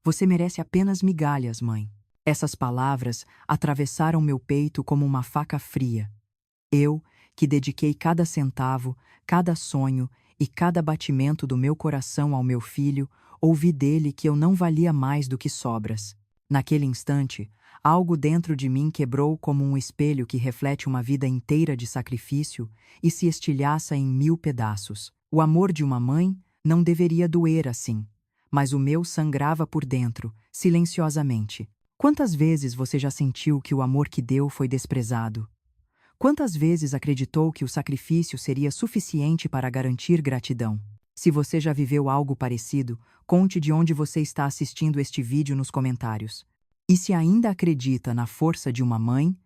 Você merece apenas migalhas, mãe. Essas palavras atravessaram meu peito como uma faca fria. Eu, que dediquei cada centavo, cada sonho e cada batimento do meu coração ao meu filho, ouvi dele que eu não valia mais do que sobras. Naquele instante, algo dentro de mim quebrou como um espelho que reflete uma vida inteira de sacrifício e se estilhaça em 1000 pedaços. O amor de uma mãe não deveria doer assim, mas o meu sangrava por dentro, silenciosamente. Quantas vezes você já sentiu que o amor que deu foi desprezado? Quantas vezes acreditou que o sacrifício seria suficiente para garantir gratidão? Se você já viveu algo parecido, conte de onde você está assistindo este vídeo nos comentários. E se ainda acredita na força de uma mãe,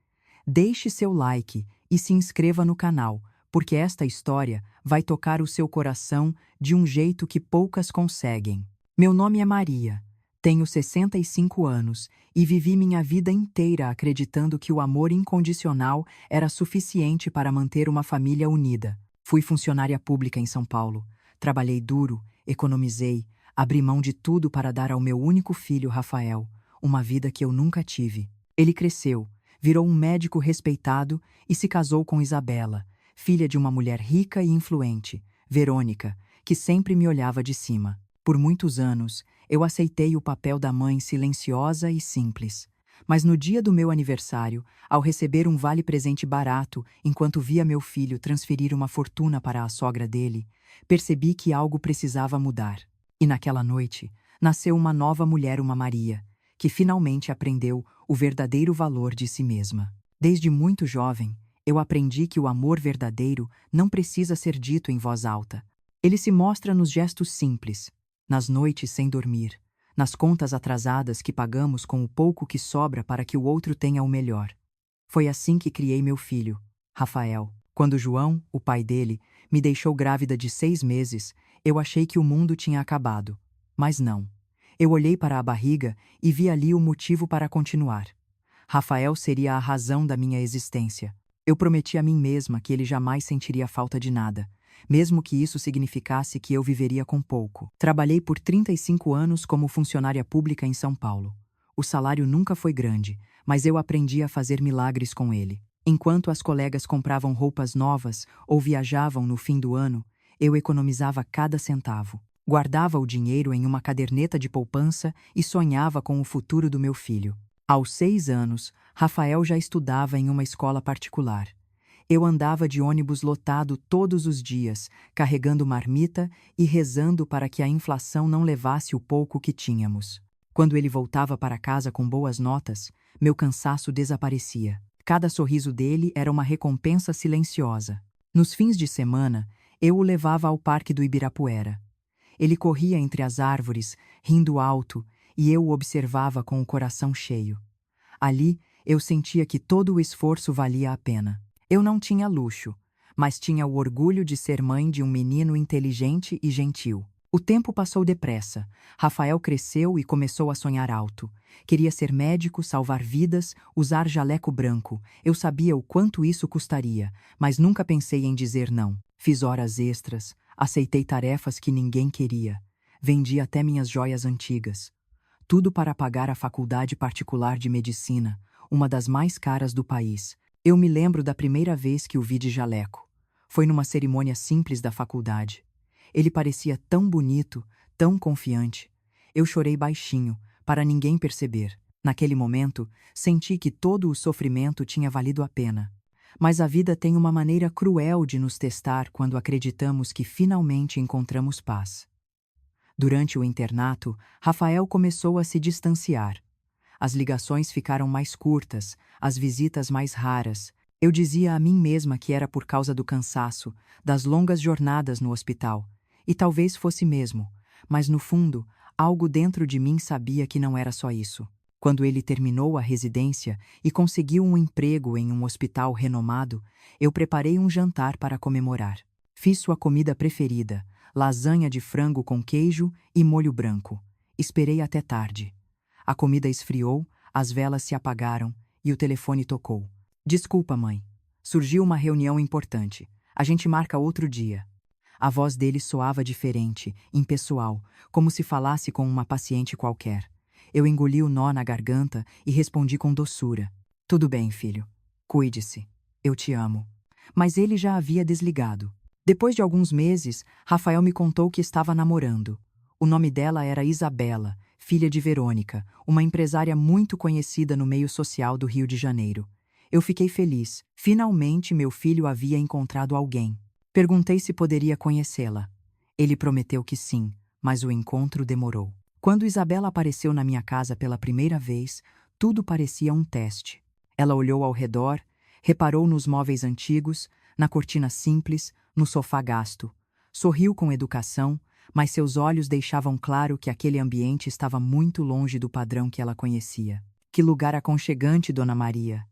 deixe seu like e se inscreva no canal, porque esta história vai tocar o seu coração de um jeito que poucas conseguem. Meu nome é Maria. Tenho 65 anos e vivi minha vida inteira acreditando que o amor incondicional era suficiente para manter uma família unida. Fui funcionária pública em São Paulo. Trabalhei duro, economizei, abri mão de tudo para dar ao meu único filho, Rafael, uma vida que eu nunca tive. Ele cresceu, virou um médico respeitado e se casou com Isabela, filha de uma mulher rica e influente, Verônica, que sempre me olhava de cima. Por muitos anos, eu aceitei o papel da mãe silenciosa e simples. Mas no dia do meu aniversário, ao receber um vale-presente barato enquanto via meu filho transferir uma fortuna para a sogra dele, percebi que algo precisava mudar. E naquela noite, nasceu uma nova mulher, uma Maria, que finalmente aprendeu o verdadeiro valor de si mesma. Desde muito jovem, eu aprendi que o amor verdadeiro não precisa ser dito em voz alta. Ele se mostra nos gestos simples, nas noites sem dormir, nas contas atrasadas que pagamos com o pouco que sobra para que o outro tenha o melhor. Foi assim que criei meu filho, Rafael. Quando João, o pai dele, me deixou grávida de 6 meses, eu achei que o mundo tinha acabado. Mas não. Eu olhei para a barriga e vi ali o motivo para continuar. Rafael seria a razão da minha existência. Eu prometi a mim mesma que ele jamais sentiria falta de nada, mesmo que isso significasse que eu viveria com pouco. Trabalhei por 35 anos como funcionária pública em São Paulo. O salário nunca foi grande, mas eu aprendi a fazer milagres com ele. Enquanto as colegas compravam roupas novas ou viajavam no fim do ano, eu economizava cada centavo. Guardava o dinheiro em uma caderneta de poupança e sonhava com o futuro do meu filho. Aos 6 anos, Rafael já estudava em uma escola particular. Eu andava de ônibus lotado todos os dias, carregando marmita e rezando para que a inflação não levasse o pouco que tínhamos. Quando ele voltava para casa com boas notas, meu cansaço desaparecia. Cada sorriso dele era uma recompensa silenciosa. Nos fins de semana, eu o levava ao Parque do Ibirapuera. Ele corria entre as árvores, rindo alto, e eu o observava com o coração cheio. Ali, eu sentia que todo o esforço valia a pena. Eu não tinha luxo, mas tinha o orgulho de ser mãe de um menino inteligente e gentil. O tempo passou depressa. Rafael cresceu e começou a sonhar alto. Queria ser médico, salvar vidas, usar jaleco branco. Eu sabia o quanto isso custaria, mas nunca pensei em dizer não. Fiz horas extras, aceitei tarefas que ninguém queria. Vendi até minhas joias antigas. Tudo para pagar a faculdade particular de medicina, uma das mais caras do país. Eu me lembro da primeira vez que o vi de jaleco. Foi numa cerimônia simples da faculdade. Ele parecia tão bonito, tão confiante. Eu chorei baixinho, para ninguém perceber. Naquele momento, senti que todo o sofrimento tinha valido a pena. Mas a vida tem uma maneira cruel de nos testar quando acreditamos que finalmente encontramos paz. Durante o internato, Rafael começou a se distanciar. As ligações ficaram mais curtas, as visitas mais raras. Eu dizia a mim mesma que era por causa do cansaço, das longas jornadas no hospital. E talvez fosse mesmo, mas no fundo, algo dentro de mim sabia que não era só isso. Quando ele terminou a residência e conseguiu um emprego em um hospital renomado, eu preparei um jantar para comemorar. Fiz sua comida preferida, lasanha de frango com queijo e molho branco. Esperei até tarde. A comida esfriou, as velas se apagaram e o telefone tocou. Desculpa, mãe. Surgiu uma reunião importante. A gente marca outro dia. A voz dele soava diferente, impessoal, como se falasse com uma paciente qualquer. Eu engoli o nó na garganta e respondi com doçura. Tudo bem, filho. Cuide-se. Eu te amo. Mas ele já havia desligado. Depois de alguns meses, Rafael me contou que estava namorando. O nome dela era Isabela, filha de Verônica, uma empresária muito conhecida no meio social do Rio de Janeiro. Eu fiquei feliz. Finalmente meu filho havia encontrado alguém. Perguntei se poderia conhecê-la. Ele prometeu que sim, mas o encontro demorou. Quando Isabela apareceu na minha casa pela primeira vez, tudo parecia um teste. Ela olhou ao redor, reparou nos móveis antigos, na cortina simples, no sofá gasto. Sorriu com educação, mas seus olhos deixavam claro que aquele ambiente estava muito longe do padrão que ela conhecia. Que lugar aconchegante, Dona Maria,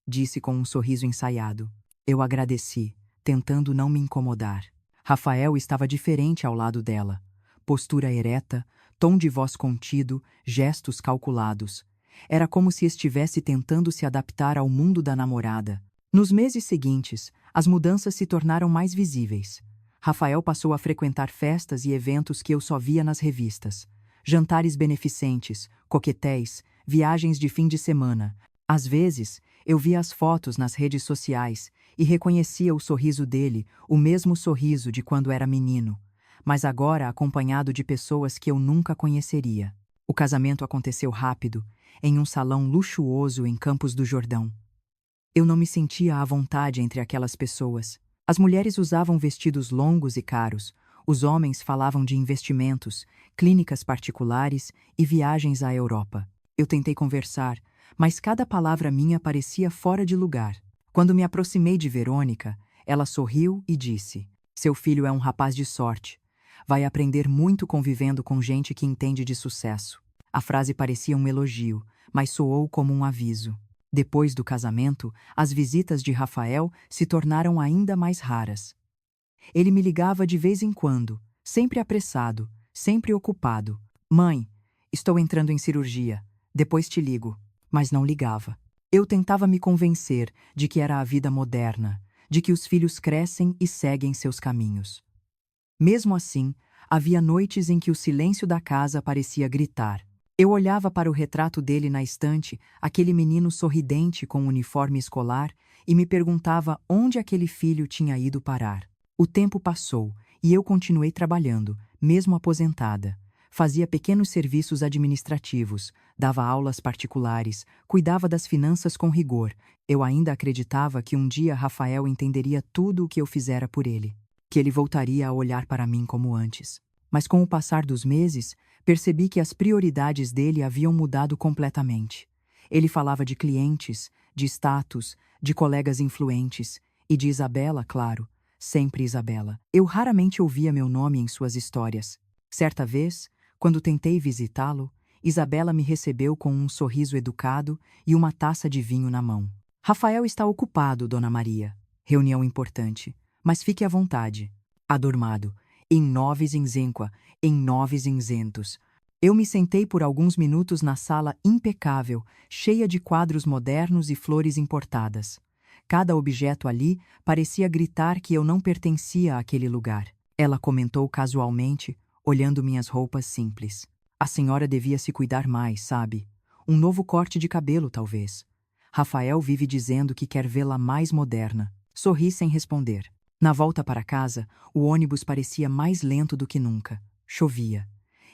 disse com um sorriso ensaiado. Eu agradeci, tentando não me incomodar. Rafael estava diferente ao lado dela. Postura ereta, tom de voz contido, gestos calculados. Era como se estivesse tentando se adaptar ao mundo da namorada. Nos meses seguintes, as mudanças se tornaram mais visíveis. Rafael passou a frequentar festas e eventos que eu só via nas revistas. Jantares beneficentes, coquetéis, viagens de fim de semana. Às vezes, eu via as fotos nas redes sociais e reconhecia o sorriso dele, o mesmo sorriso de quando era menino, mas agora acompanhado de pessoas que eu nunca conheceria. O casamento aconteceu rápido, em um salão luxuoso em Campos do Jordão. Eu não me sentia à vontade entre aquelas pessoas. As mulheres usavam vestidos longos e caros, os homens falavam de investimentos, clínicas particulares e viagens à Europa. Eu tentei conversar, mas cada palavra minha parecia fora de lugar. Quando me aproximei de Verônica, ela sorriu e disse: Seu filho é um rapaz de sorte. Vai aprender muito convivendo com gente que entende de sucesso. A frase parecia um elogio, mas soou como um aviso. Depois do casamento, as visitas de Rafael se tornaram ainda mais raras. Ele me ligava de vez em quando, sempre apressado, sempre ocupado. Mãe, estou entrando em cirurgia, depois te ligo. Mas não ligava. Eu tentava me convencer de que era a vida moderna, de que os filhos crescem e seguem seus caminhos. Mesmo assim, havia noites em que o silêncio da casa parecia gritar. Eu olhava para o retrato dele na estante, aquele menino sorridente com um uniforme escolar, e me perguntava onde aquele filho tinha ido parar. O tempo passou, e eu continuei trabalhando, mesmo aposentada. Fazia pequenos serviços administrativos, dava aulas particulares, cuidava das finanças com rigor. Eu ainda acreditava que um dia Rafael entenderia tudo o que eu fizera por ele, que ele voltaria a olhar para mim como antes. Mas com o passar dos meses, percebi que as prioridades dele haviam mudado completamente. Ele falava de clientes, de status, de colegas influentes e de Isabela, claro, sempre Isabela. Eu raramente ouvia meu nome em suas histórias. Certa vez, quando tentei visitá-lo, Isabela me recebeu com um sorriso educado e uma taça de vinho na mão. Rafael está ocupado, Dona Maria. Reunião importante. Mas fique à vontade. Adormado. Em noves inzenqua, em noves inzentos. Eu me sentei por alguns minutos na sala impecável, cheia de quadros modernos e flores importadas. Cada objeto ali parecia gritar que eu não pertencia àquele lugar. Ela comentou casualmente, olhando minhas roupas simples. A senhora devia se cuidar mais, sabe? Um novo corte de cabelo, talvez. Rafael vive dizendo que quer vê-la mais moderna. Sorri sem responder. Na volta para casa, o ônibus parecia mais lento do que nunca. Chovia.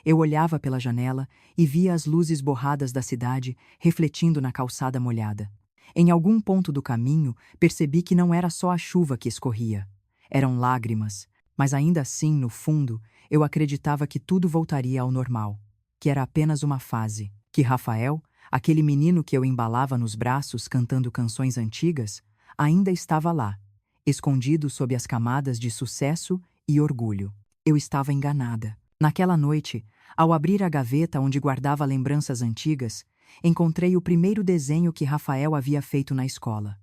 Eu olhava pela janela e via as luzes borradas da cidade refletindo na calçada molhada. Em algum ponto do caminho, percebi que não era só a chuva que escorria. Eram lágrimas, mas ainda assim, no fundo, eu acreditava que tudo voltaria ao normal, que era apenas uma fase, que Rafael, aquele menino que eu embalava nos braços cantando canções antigas, ainda estava lá, escondido sob as camadas de sucesso e orgulho. Eu estava enganada. Naquela noite, ao abrir a gaveta onde guardava lembranças antigas, encontrei o primeiro desenho que Rafael havia feito na escola.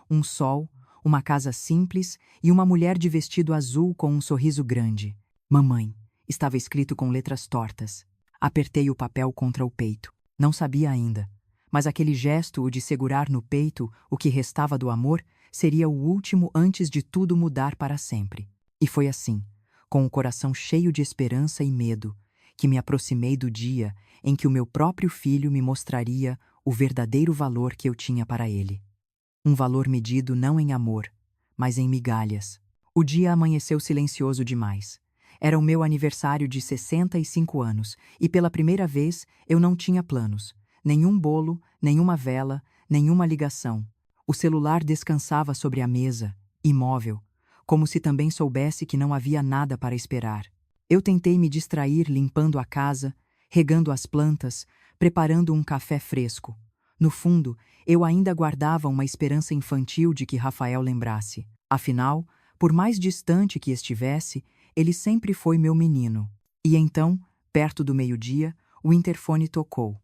Um sol, uma casa simples e uma mulher de vestido azul com um sorriso grande. Mamãe, estava escrito com letras tortas. Apertei o papel contra o peito. Não sabia ainda, mas aquele gesto, o de segurar no peito o que restava do amor, seria o último antes de tudo mudar para sempre. E foi assim, com o coração cheio de esperança e medo, que me aproximei do dia em que o meu próprio filho me mostraria o verdadeiro valor que eu tinha para ele. Um valor medido não em amor, mas em migalhas. O dia amanheceu silencioso demais. Era o meu aniversário de 65 anos e pela primeira vez eu não tinha planos. Nenhum bolo, nenhuma vela, nenhuma ligação. O celular descansava sobre a mesa, imóvel, como se também soubesse que não havia nada para esperar. Eu tentei me distrair limpando a casa, regando as plantas, preparando um café fresco. No fundo, eu ainda guardava uma esperança infantil de que Rafael lembrasse. Afinal, por mais distante que estivesse, ele sempre foi meu menino. E então, perto do meio-dia, o interfone tocou.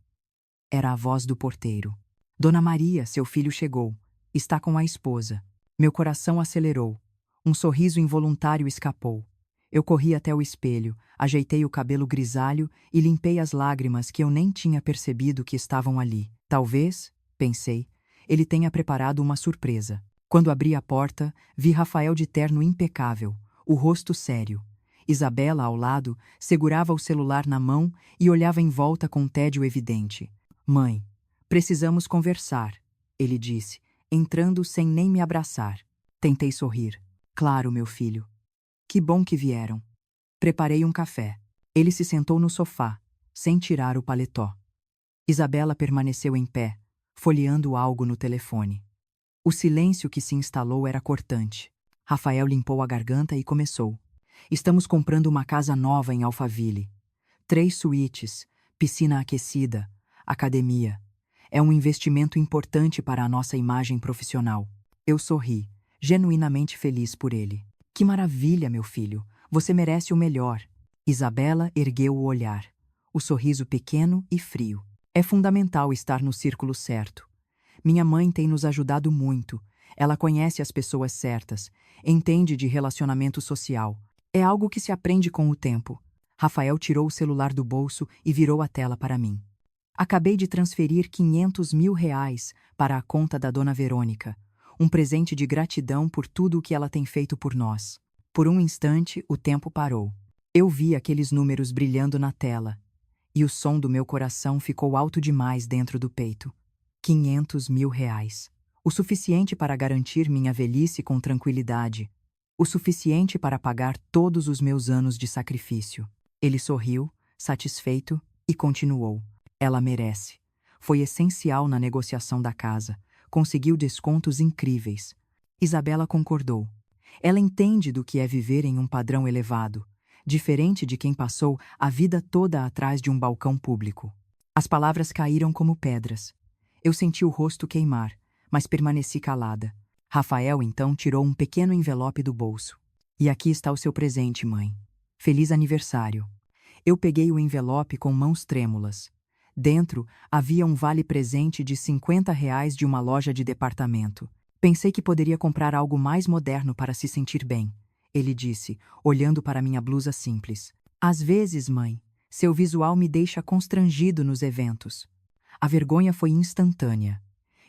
Era a voz do porteiro. Dona Maria, seu filho chegou. Está com a esposa. Meu coração acelerou. Um sorriso involuntário escapou. Eu corri até o espelho, ajeitei o cabelo grisalho e limpei as lágrimas que eu nem tinha percebido que estavam ali. Talvez, pensei, ele tenha preparado uma surpresa. Quando abri a porta, vi Rafael de terno impecável, o rosto sério. Isabela, ao lado, segurava o celular na mão e olhava em volta com tédio evidente. Mãe, precisamos conversar, ele disse, entrando sem nem me abraçar. Tentei sorrir. Claro, meu filho. Que bom que vieram. Preparei um café. Ele se sentou no sofá, sem tirar o paletó. Isabela permaneceu em pé, folheando algo no telefone. O silêncio que se instalou era cortante. Rafael limpou a garganta e começou. Estamos comprando uma casa nova em Alphaville. 3 suítes, piscina aquecida, academia. É um investimento importante para a nossa imagem profissional. Eu sorri, genuinamente feliz por ele. Que maravilha, meu filho. Você merece o melhor. Isabela ergueu o olhar. O sorriso pequeno e frio. É fundamental estar no círculo certo. Minha mãe tem nos ajudado muito. Ela conhece as pessoas certas, entende de relacionamento social. É algo que se aprende com o tempo. Rafael tirou o celular do bolso e virou a tela para mim. Acabei de transferir 500 mil reais para a conta da dona Verônica. Um presente de gratidão por tudo o que ela tem feito por nós. Por um instante, o tempo parou. Eu vi aqueles números brilhando na tela. E o som do meu coração ficou alto demais dentro do peito. 500 mil reais. O suficiente para garantir minha velhice com tranquilidade. O suficiente para pagar todos os meus anos de sacrifício. Ele sorriu, satisfeito, e continuou. Ela merece. Foi essencial na negociação da casa. Conseguiu descontos incríveis. Isabela concordou. Ela entende do que é viver em um padrão elevado, diferente de quem passou a vida toda atrás de um balcão público. As palavras caíram como pedras. Eu senti o rosto queimar, mas permaneci calada. Rafael, então, tirou um pequeno envelope do bolso. E aqui está o seu presente, mãe. Feliz aniversário. Eu peguei o envelope com mãos trêmulas. Dentro havia um vale-presente de 50 reais de uma loja de departamento. Pensei que poderia comprar algo mais moderno para se sentir bem, ele disse, olhando para minha blusa simples. Às vezes, mãe, seu visual me deixa constrangido nos eventos. A vergonha foi instantânea.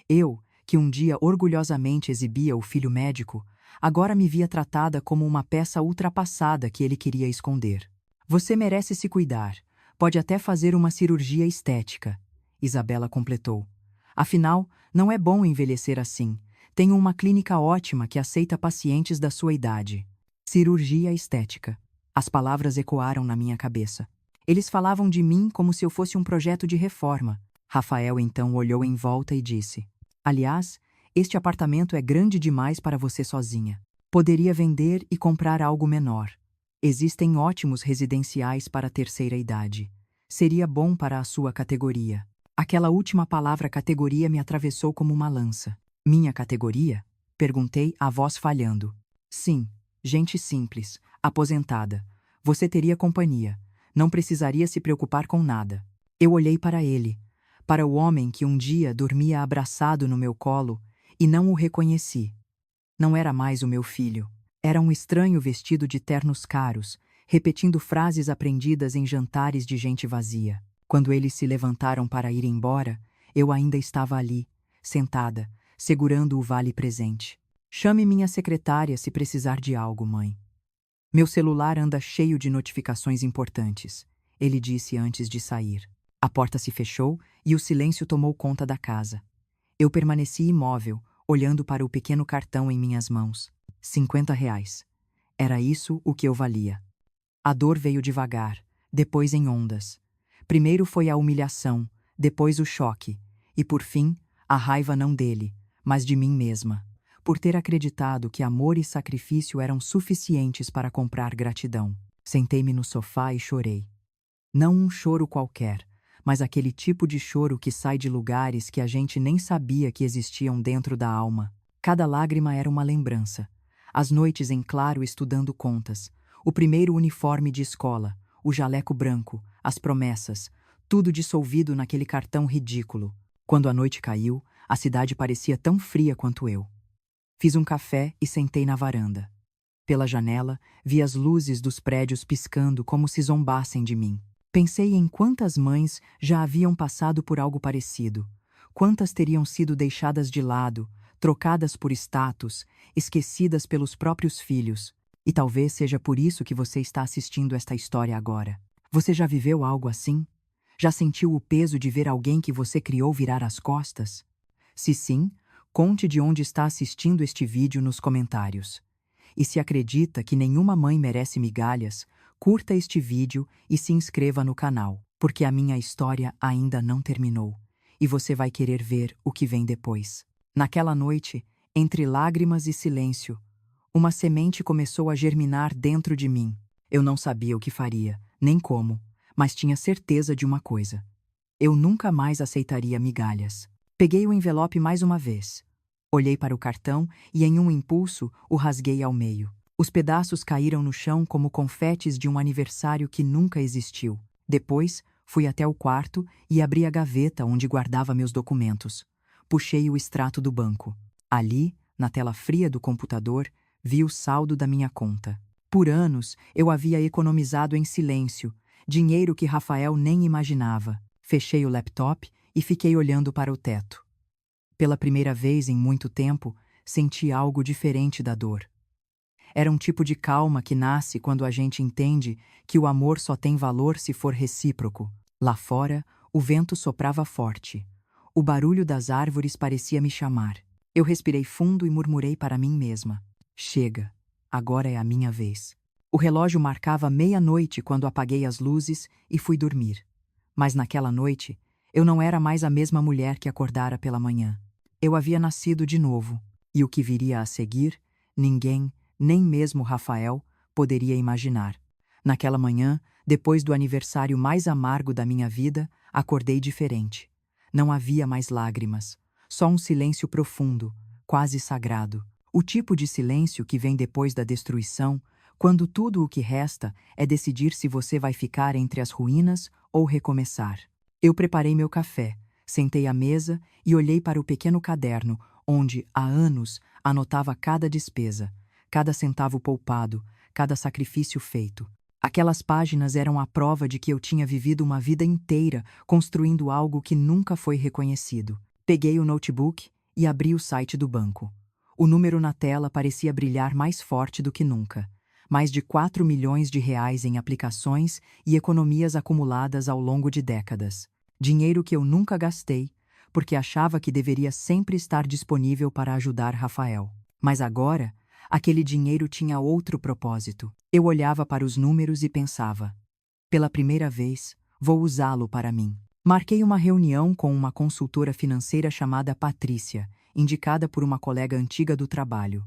Eu, que um dia orgulhosamente exibia o filho médico, agora me via tratada como uma peça ultrapassada que ele queria esconder. Você merece se cuidar. Pode até fazer uma cirurgia estética, Isabela completou. Afinal, não é bom envelhecer assim. Tenho uma clínica ótima que aceita pacientes da sua idade. Cirurgia estética. As palavras ecoaram na minha cabeça. Eles falavam de mim como se eu fosse um projeto de reforma. Rafael então olhou em volta e disse: Aliás, este apartamento é grande demais para você sozinha. Poderia vender e comprar algo menor. Existem ótimos residenciais para a terceira idade. Seria bom para a sua categoria. Aquela última palavra categoria me atravessou como uma lança. Minha categoria? Perguntei, a voz falhando. Sim, gente simples, aposentada. Você teria companhia. Não precisaria se preocupar com nada. Eu olhei para ele, para o homem que um dia dormia abraçado no meu colo, e não o reconheci. Não era mais o meu filho. Era um estranho vestido de ternos caros, repetindo frases aprendidas em jantares de gente vazia. Quando eles se levantaram para ir embora, eu ainda estava ali, sentada, segurando o vale-presente. Chame minha secretária se precisar de algo, mãe. Meu celular anda cheio de notificações importantes. ele disse antes de sair. A porta se fechou e o silêncio tomou conta da casa. Eu permaneci imóvel, olhando para o pequeno cartão em minhas mãos. R$ 50. Era isso o que eu valia. A dor veio devagar, depois em ondas. Primeiro foi a humilhação, depois o choque, e por fim, a raiva não dele, mas de mim mesma, por ter acreditado que amor e sacrifício eram suficientes para comprar gratidão. Sentei-me no sofá e chorei. Não um choro qualquer, mas aquele tipo de choro que sai de lugares que a gente nem sabia que existiam dentro da alma. Cada lágrima era uma lembrança. As noites em claro estudando contas, o primeiro uniforme de escola, o jaleco branco, as promessas, tudo dissolvido naquele cartão ridículo. Quando a noite caiu, a cidade parecia tão fria quanto eu. Fiz um café e sentei na varanda. Pela janela, vi as luzes dos prédios piscando como se zombassem de mim. Pensei em quantas mães já haviam passado por algo parecido, quantas teriam sido deixadas de lado, trocadas por status, esquecidas pelos próprios filhos. E talvez seja por isso que você está assistindo esta história agora. Você já viveu algo assim? Já sentiu o peso de ver alguém que você criou virar as costas? Se sim, conte de onde está assistindo este vídeo nos comentários. E se acredita que nenhuma mãe merece migalhas, curta este vídeo e se inscreva no canal, porque a minha história ainda não terminou, e você vai querer ver o que vem depois. Naquela noite, entre lágrimas e silêncio, uma semente começou a germinar dentro de mim. Eu não sabia o que faria, nem como, mas tinha certeza de uma coisa. Eu nunca mais aceitaria migalhas. Peguei o envelope mais uma vez. Olhei para o cartão e, em um impulso, o rasguei ao meio. Os pedaços caíram no chão como confetes de um aniversário que nunca existiu. Depois, fui até o quarto e abri a gaveta onde guardava meus documentos. Puxei o extrato do banco. Ali, na tela fria do computador, vi o saldo da minha conta. Por anos, eu havia economizado em silêncio, dinheiro que Rafael nem imaginava. Fechei o laptop e fiquei olhando para o teto. Pela primeira vez em muito tempo, senti algo diferente da dor. Era um tipo de calma que nasce quando a gente entende que o amor só tem valor se for recíproco. Lá fora, o vento soprava forte. O barulho das árvores parecia me chamar. Eu respirei fundo e murmurei para mim mesma. Chega, agora é a minha vez. O relógio marcava meia-noite quando apaguei as luzes e fui dormir. Mas naquela noite, eu não era mais a mesma mulher que acordara pela manhã. Eu havia nascido de novo, e o que viria a seguir, ninguém, nem mesmo Rafael, poderia imaginar. Naquela manhã, depois do aniversário mais amargo da minha vida, acordei diferente. Não havia mais lágrimas, só um silêncio profundo, quase sagrado. O tipo de silêncio que vem depois da destruição, quando tudo o que resta é decidir se você vai ficar entre as ruínas ou recomeçar. Eu preparei meu café, sentei à mesa e olhei para o pequeno caderno, onde, há anos, anotava cada despesa, cada centavo poupado, cada sacrifício feito. Aquelas páginas eram a prova de que eu tinha vivido uma vida inteira construindo algo que nunca foi reconhecido. Peguei o notebook e abri o site do banco. O número na tela parecia brilhar mais forte do que nunca. Mais de 4 milhões de reais em aplicações e economias acumuladas ao longo de décadas. Dinheiro que eu nunca gastei, porque achava que deveria sempre estar disponível para ajudar Rafael. Mas agora, aquele dinheiro tinha outro propósito. Eu olhava para os números e pensava: pela primeira vez, vou usá-lo para mim. Marquei uma reunião com uma consultora financeira chamada Patrícia, indicada por uma colega antiga do trabalho.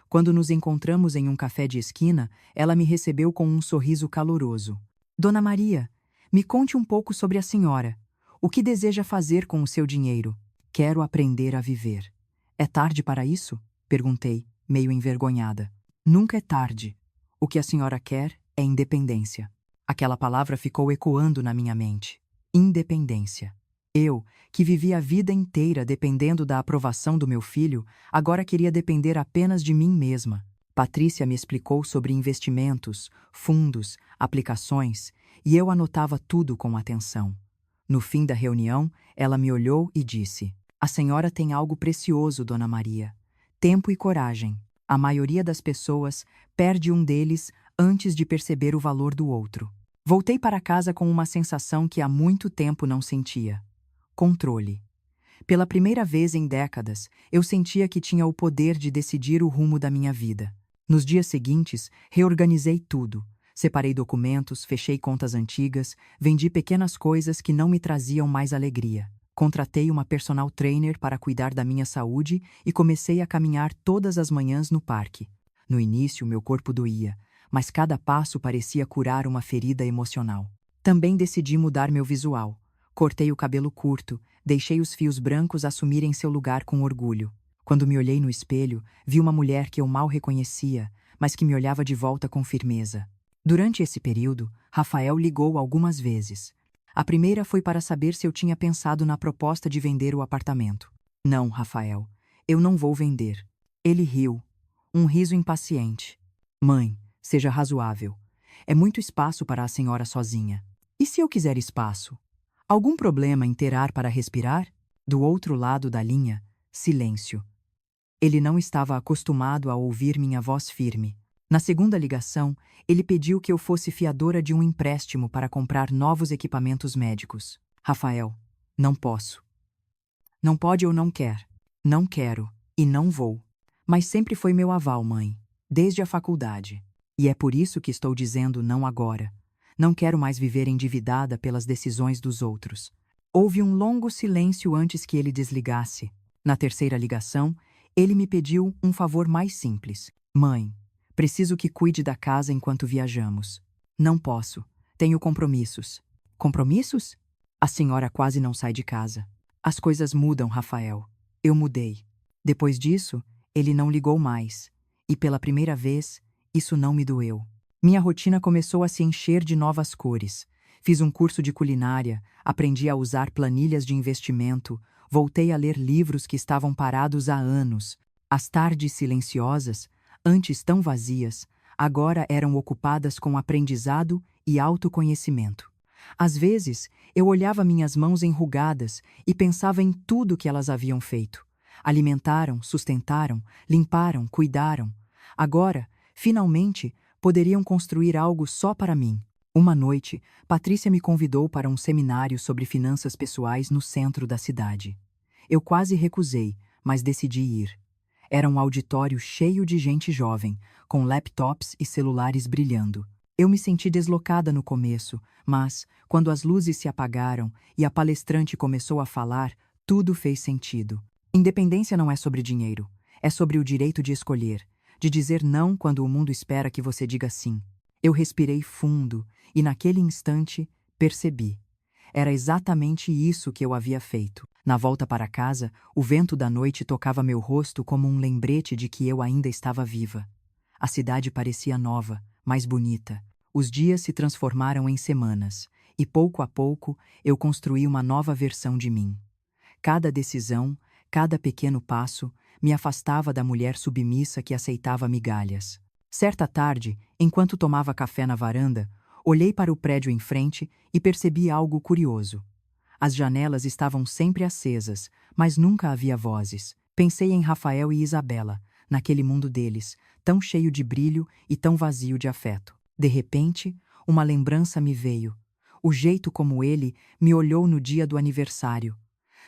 Quando nos encontramos em um café de esquina, ela me recebeu com um sorriso caloroso. Dona Maria, me conte um pouco sobre a senhora. O que deseja fazer com o seu dinheiro? Quero aprender a viver. É tarde para isso? Perguntei, meio envergonhada. Nunca é tarde. O que a senhora quer é independência. Aquela palavra ficou ecoando na minha mente. Independência. Eu, que vivi a vida inteira dependendo da aprovação do meu filho, agora queria depender apenas de mim mesma. Patrícia me explicou sobre investimentos, fundos, aplicações, e eu anotava tudo com atenção. No fim da reunião, ela me olhou e disse: A senhora tem algo precioso, Dona Maria. Tempo e coragem. A maioria das pessoas perde um deles antes de perceber o valor do outro. Voltei para casa com uma sensação que há muito tempo não sentia: controle. Pela primeira vez em décadas, eu sentia que tinha o poder de decidir o rumo da minha vida. Nos dias seguintes, reorganizei tudo. Separei documentos, fechei contas antigas, vendi pequenas coisas que não me traziam mais alegria. Contratei uma personal trainer para cuidar da minha saúde e comecei a caminhar todas as manhãs no parque. No início, meu corpo doía, mas cada passo parecia curar uma ferida emocional. Também decidi mudar meu visual. Cortei o cabelo curto, deixei os fios brancos assumirem seu lugar com orgulho. Quando me olhei no espelho, vi uma mulher que eu mal reconhecia, mas que me olhava de volta com firmeza. Durante esse período, Rafael ligou algumas vezes. A primeira foi para saber se eu tinha pensado na proposta de vender o apartamento. Não, Rafael, eu não vou vender. Ele riu, um riso impaciente. Mãe, seja razoável. É muito espaço para a senhora sozinha. E se eu quiser espaço? Algum problema em ter ar para respirar? Do outro lado da linha, silêncio. Ele não estava acostumado a ouvir minha voz firme. Na segunda ligação, ele pediu que eu fosse fiadora de um empréstimo para comprar novos equipamentos médicos. Rafael, não posso. Não pode ou não quer. Não quero e não vou. Mas sempre foi meu aval, mãe, desde a faculdade. E é por isso que estou dizendo não agora. Não quero mais viver endividada pelas decisões dos outros. Houve um longo silêncio antes que ele desligasse. Na terceira ligação, ele me pediu um favor mais simples. Mãe, preciso que cuide da casa enquanto viajamos. Não posso. Tenho compromissos. Compromissos? A senhora quase não sai de casa. As coisas mudam, Rafael. Eu mudei. Depois disso, ele não ligou mais. E pela primeira vez, isso não me doeu. Minha rotina começou a se encher de novas cores. Fiz um curso de culinária, aprendi a usar planilhas de investimento, voltei a ler livros que estavam parados há anos. As tardes silenciosas, antes tão vazias, agora eram ocupadas com aprendizado e autoconhecimento. Às vezes, eu olhava minhas mãos enrugadas e pensava em tudo que elas haviam feito. Alimentaram, sustentaram, limparam, cuidaram. Agora, finalmente, poderiam construir algo só para mim. Uma noite, Patrícia me convidou para um seminário sobre finanças pessoais no centro da cidade. Eu quase recusei, mas decidi ir. Era um auditório cheio de gente jovem, com laptops e celulares brilhando. Eu me senti deslocada no começo, mas, quando as luzes se apagaram e a palestrante começou a falar, tudo fez sentido. Independência não é sobre dinheiro, é sobre o direito de escolher, de dizer não quando o mundo espera que você diga sim. Eu respirei fundo e, naquele instante, percebi. Era exatamente isso que eu havia feito. Na volta para casa, o vento da noite tocava meu rosto como um lembrete de que eu ainda estava viva. A cidade parecia nova, mais bonita. Os dias se transformaram em semanas, e pouco a pouco eu construí uma nova versão de mim. Cada decisão, cada pequeno passo, me afastava da mulher submissa que aceitava migalhas. Certa tarde, enquanto tomava café na varanda, olhei para o prédio em frente e percebi algo curioso. As janelas estavam sempre acesas, mas nunca havia vozes. Pensei em Rafael e Isabela, naquele mundo deles, tão cheio de brilho e tão vazio de afeto. De repente, uma lembrança me veio. O jeito como ele me olhou no dia do aniversário.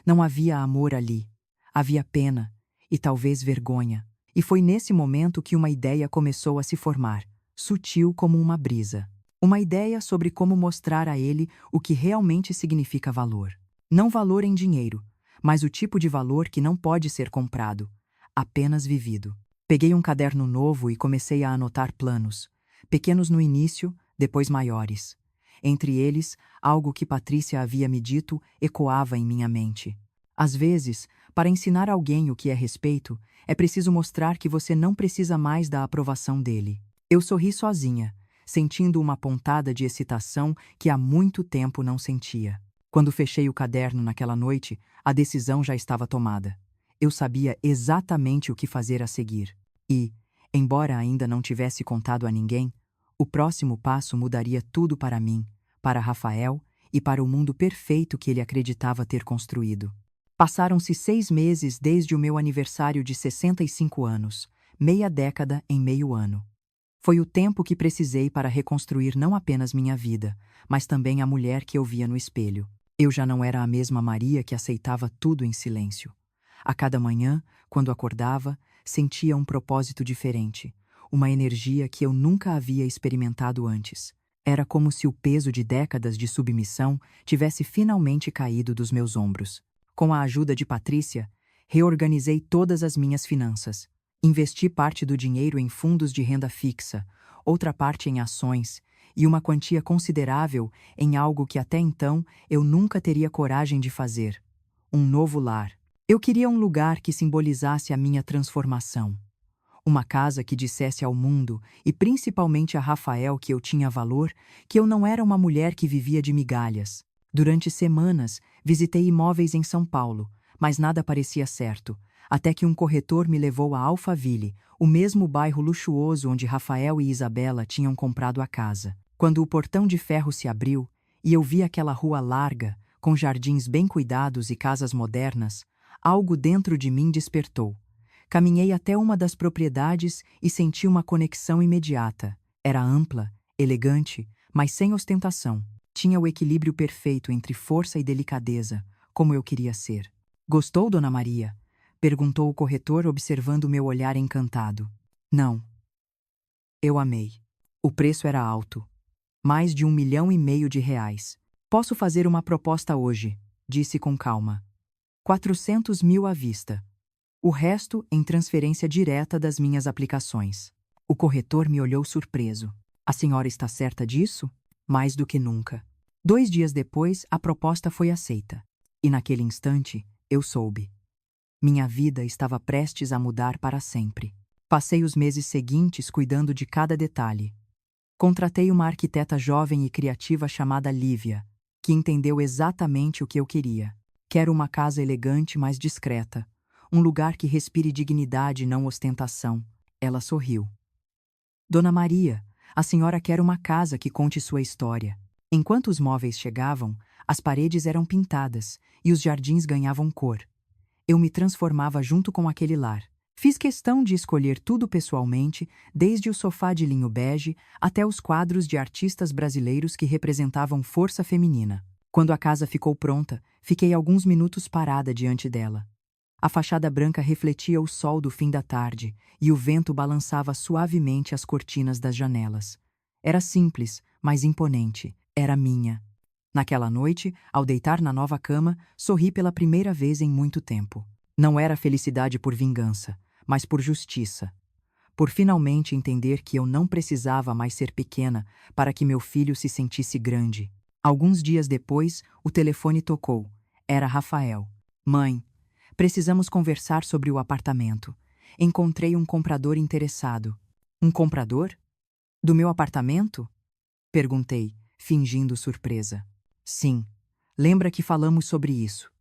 Não havia amor ali. Havia pena e talvez vergonha. E foi nesse momento que uma ideia começou a se formar, sutil como uma brisa. Uma ideia sobre como mostrar a ele o que realmente significa valor. Não valor em dinheiro, mas o tipo de valor que não pode ser comprado, apenas vivido. Peguei um caderno novo e comecei a anotar planos, pequenos no início, depois maiores. Entre eles, algo que Patrícia havia me dito ecoava em minha mente. Às vezes, para ensinar alguém o que é respeito, é preciso mostrar que você não precisa mais da aprovação dele. Eu sorri sozinha, sentindo uma pontada de excitação que há muito tempo não sentia. Quando fechei o caderno naquela noite, a decisão já estava tomada. Eu sabia exatamente o que fazer a seguir. E, embora ainda não tivesse contado a ninguém, o próximo passo mudaria tudo para mim, para Rafael e para o mundo perfeito que ele acreditava ter construído. Passaram-se 6 meses desde o meu aniversário de 65 anos, meia década em meio ano. Foi o tempo que precisei para reconstruir não apenas minha vida, mas também a mulher que eu via no espelho. Eu já não era a mesma Maria que aceitava tudo em silêncio. A cada manhã, quando acordava, sentia um propósito diferente, uma energia que eu nunca havia experimentado antes. Era como se o peso de décadas de submissão tivesse finalmente caído dos meus ombros. Com a ajuda de Patrícia, reorganizei todas as minhas finanças. Investi parte do dinheiro em fundos de renda fixa, outra parte em ações e uma quantia considerável em algo que até então eu nunca teria coragem de fazer: um novo lar. Eu queria um lugar que simbolizasse a minha transformação. Uma casa que dissesse ao mundo, e principalmente a Rafael, que eu tinha valor, que eu não era uma mulher que vivia de migalhas. Durante semanas, visitei imóveis em São Paulo, mas nada parecia certo, até que um corretor me levou a Alphaville, o mesmo bairro luxuoso onde Rafael e Isabela tinham comprado a casa. Quando o portão de ferro se abriu e eu vi aquela rua larga, com jardins bem cuidados e casas modernas, algo dentro de mim despertou. Caminhei até uma das propriedades e senti uma conexão imediata. Era ampla, elegante, mas sem ostentação. Tinha o equilíbrio perfeito entre força e delicadeza, como eu queria ser. "Gostou, Dona Maria?" perguntou o corretor, observando meu olhar encantado. "Não." Eu amei. O preço era alto. Mais de R$ 1,5 milhão. "Posso fazer uma proposta hoje", disse com calma. 400 mil à vista. O resto em transferência direta das minhas aplicações. O corretor me olhou surpreso. "A senhora está certa disso?" "Mais do que nunca." 2 dias depois, a proposta foi aceita. E naquele instante, eu soube. Minha vida estava prestes a mudar para sempre. Passei os meses seguintes cuidando de cada detalhe. Contratei uma arquiteta jovem e criativa chamada Lívia, que entendeu exatamente o que eu queria. "Quero uma casa elegante, mas discreta. Um lugar que respire dignidade e não ostentação." Ela sorriu. "Dona Maria, a senhora quer uma casa que conte sua história." Enquanto os móveis chegavam, as paredes eram pintadas e os jardins ganhavam cor. Eu me transformava junto com aquele lar. Fiz questão de escolher tudo pessoalmente, desde o sofá de linho bege até os quadros de artistas brasileiros que representavam força feminina. Quando a casa ficou pronta, fiquei alguns minutos parada diante dela. A fachada branca refletia o sol do fim da tarde e o vento balançava suavemente as cortinas das janelas. Era simples, mas imponente. Era minha. Naquela noite, ao deitar na nova cama, sorri pela primeira vez em muito tempo. Não era felicidade por vingança, mas por justiça. Por finalmente entender que eu não precisava mais ser pequena para que meu filho se sentisse grande. Alguns dias depois, o telefone tocou. Era Rafael. "Mãe, precisamos conversar sobre o apartamento. Encontrei um comprador interessado." "Um comprador? Do meu apartamento?" perguntei, fingindo surpresa. "Sim. Lembra que falamos sobre isso?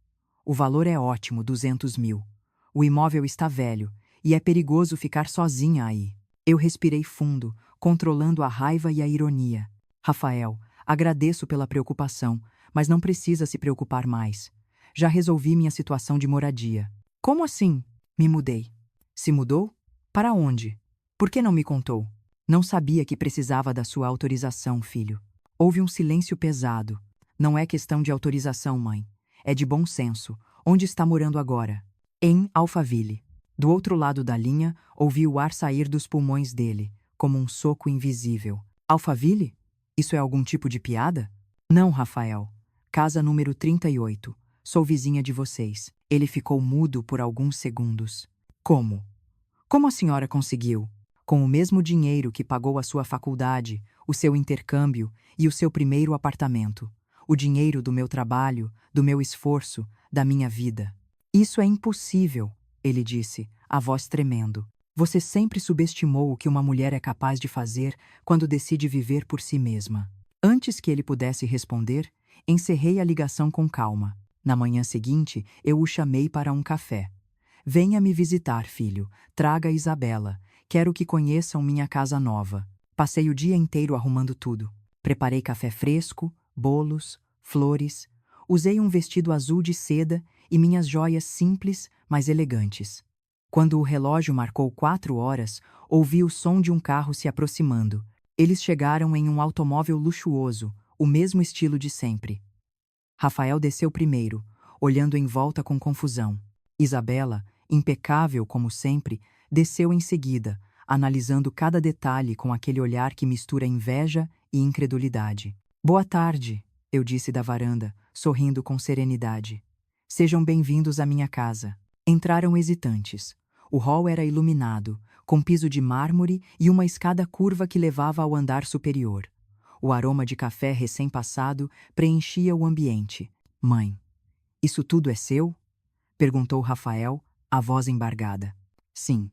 O valor é ótimo, 200 mil. O imóvel está velho e é perigoso ficar sozinha aí." Eu respirei fundo, controlando a raiva e a ironia. "Rafael, agradeço pela preocupação, mas não precisa se preocupar mais. Já resolvi minha situação de moradia." "Como assim?" "Me mudei." "Se mudou? Para onde? Por que não me contou?" "Não sabia que precisava da sua autorização, filho." Houve um silêncio pesado. "Não é questão de autorização, mãe. É de bom senso. Onde está morando agora?" "Em Alphaville." Do outro lado da linha, ouvi o ar sair dos pulmões dele, como um soco invisível. "Alphaville? Isso é algum tipo de piada?" "Não, Rafael. Casa número 38. Sou vizinha de vocês." Ele ficou mudo por alguns segundos. "Como? Como a senhora conseguiu?" "Com o mesmo dinheiro que pagou a sua faculdade, o seu intercâmbio e o seu primeiro apartamento. O dinheiro do meu trabalho, do meu esforço, da minha vida." "Isso é impossível", ele disse, a voz tremendo. "Você sempre subestimou o que uma mulher é capaz de fazer quando decide viver por si mesma." Antes que ele pudesse responder, encerrei a ligação com calma. Na manhã seguinte, eu o chamei para um café. "Venha me visitar, filho. Traga Isabela. Quero que conheçam minha casa nova." Passei o dia inteiro arrumando tudo. Preparei café fresco, bolos, flores. Usei um vestido azul de seda e minhas joias simples, mas elegantes. Quando o relógio marcou 4 horas, ouvi o som de um carro se aproximando. Eles chegaram em um automóvel luxuoso, o mesmo estilo de sempre. Rafael desceu primeiro, olhando em volta com confusão. Isabela, impecável como sempre, desceu em seguida, analisando cada detalhe com aquele olhar que mistura inveja e incredulidade. Boa tarde, eu disse da varanda, sorrindo com serenidade. Sejam bem-vindos à minha casa. Entraram hesitantes. O hall era iluminado, com piso de mármore e uma escada curva que levava ao andar superior. O aroma de café recém-passado preenchia o ambiente. Mãe, isso tudo é seu? Perguntou Rafael, a voz embargada. Sim,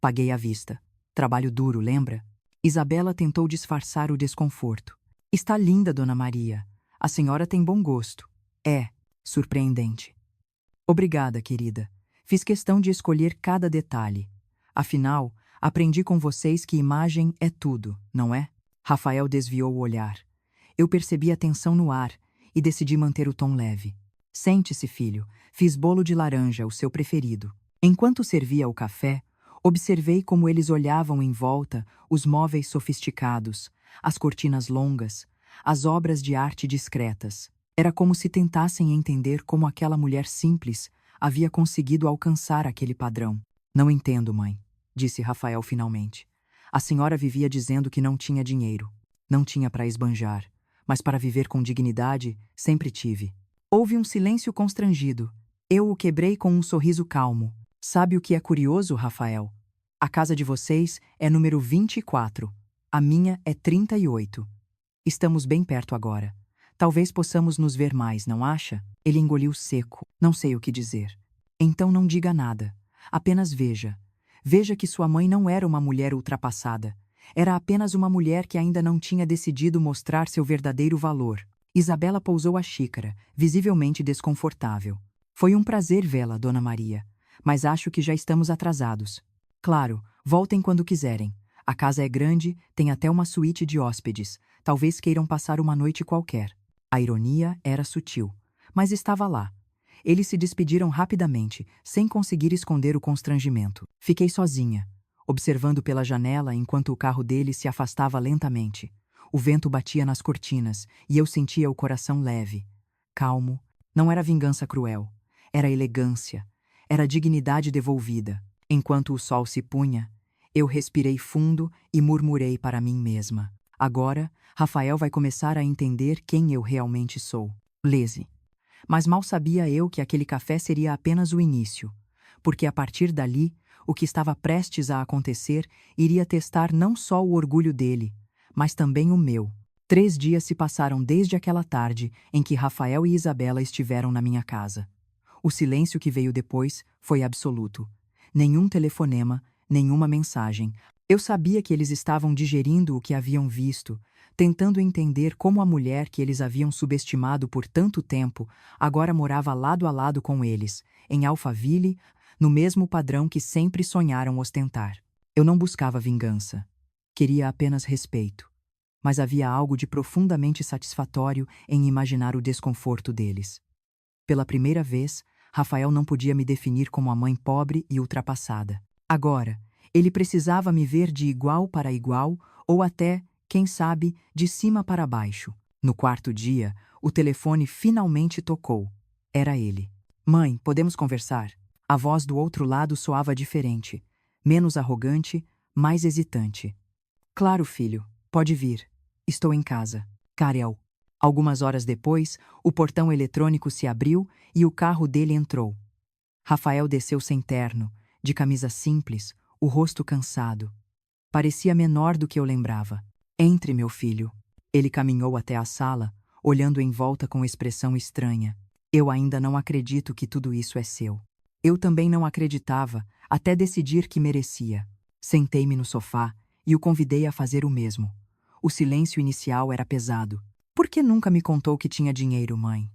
paguei à vista. Trabalho duro, lembra? Isabela tentou disfarçar o desconforto. Está linda, Dona Maria. A senhora tem bom gosto. É, surpreendente. Obrigada, querida. Fiz questão de escolher cada detalhe. Afinal, aprendi com vocês que imagem é tudo, não é? Rafael desviou o olhar. Eu percebi a tensão no ar e decidi manter o tom leve. Sente-se, filho. Fiz bolo de laranja, o seu preferido. Enquanto servia o café, observei como eles olhavam em volta os móveis sofisticados, as cortinas longas, as obras de arte discretas. Era como se tentassem entender como aquela mulher simples havia conseguido alcançar aquele padrão. Não entendo, mãe, disse Rafael finalmente. A senhora vivia dizendo que não tinha dinheiro. Não tinha para esbanjar, mas para viver com dignidade, sempre tive. Houve um silêncio constrangido. Eu o quebrei com um sorriso calmo. Sabe o que é curioso, Rafael? A casa de vocês é número 24. A minha é 38. Estamos bem perto agora. Talvez possamos nos ver mais, não acha? Ele engoliu seco. Não sei o que dizer. Então não diga nada. Apenas veja. Veja que sua mãe não era uma mulher ultrapassada. Era apenas uma mulher que ainda não tinha decidido mostrar seu verdadeiro valor. Isabela pousou a xícara, visivelmente desconfortável. Foi um prazer vê-la, Dona Maria. Mas acho que já estamos atrasados. Claro, voltem quando quiserem. A casa é grande, tem até uma suíte de hóspedes. Talvez queiram passar uma noite qualquer. A ironia era sutil, mas estava lá. Eles se despediram rapidamente, sem conseguir esconder o constrangimento. Fiquei sozinha, observando pela janela enquanto o carro dele se afastava lentamente. O vento batia nas cortinas e eu sentia o coração leve, calmo. Não era vingança cruel, era elegância, era dignidade devolvida. Enquanto o sol se punha, eu respirei fundo e murmurei para mim mesma. Agora, Rafael vai começar a entender quem eu realmente sou. Lese. Mas mal sabia eu que aquele café seria apenas o início, porque a partir dali, o que estava prestes a acontecer iria testar não só o orgulho dele, mas também o meu. 3 dias se passaram desde aquela tarde em que Rafael e Isabela estiveram na minha casa. O silêncio que veio depois foi absoluto. Nenhum telefonema, nenhuma mensagem. Eu sabia que eles estavam digerindo o que haviam visto, tentando entender como a mulher que eles haviam subestimado por tanto tempo agora morava lado a lado com eles, em Alphaville, no mesmo padrão que sempre sonharam ostentar. Eu não buscava vingança. Queria apenas respeito. Mas havia algo de profundamente satisfatório em imaginar o desconforto deles. Pela primeira vez, Rafael não podia me definir como a mãe pobre e ultrapassada. Agora, ele precisava me ver de igual para igual ou até, quem sabe, de cima para baixo. No quarto dia, o telefone finalmente tocou. Era ele. Mãe, podemos conversar? A voz do outro lado soava diferente, menos arrogante, mais hesitante. Claro, filho, pode vir. Estou em casa. Karel. Algumas horas depois, o portão eletrônico se abriu e o carro dele entrou. Rafael desceu sem terno, de camisa simples, o rosto cansado. Parecia menor do que eu lembrava. Entre, meu filho. Ele caminhou até a sala, olhando em volta com expressão estranha. Eu ainda não acredito que tudo isso é seu. Eu também não acreditava, até decidir que merecia. Sentei-me no sofá e o convidei a fazer o mesmo. O silêncio inicial era pesado. Por que nunca me contou que tinha dinheiro, mãe?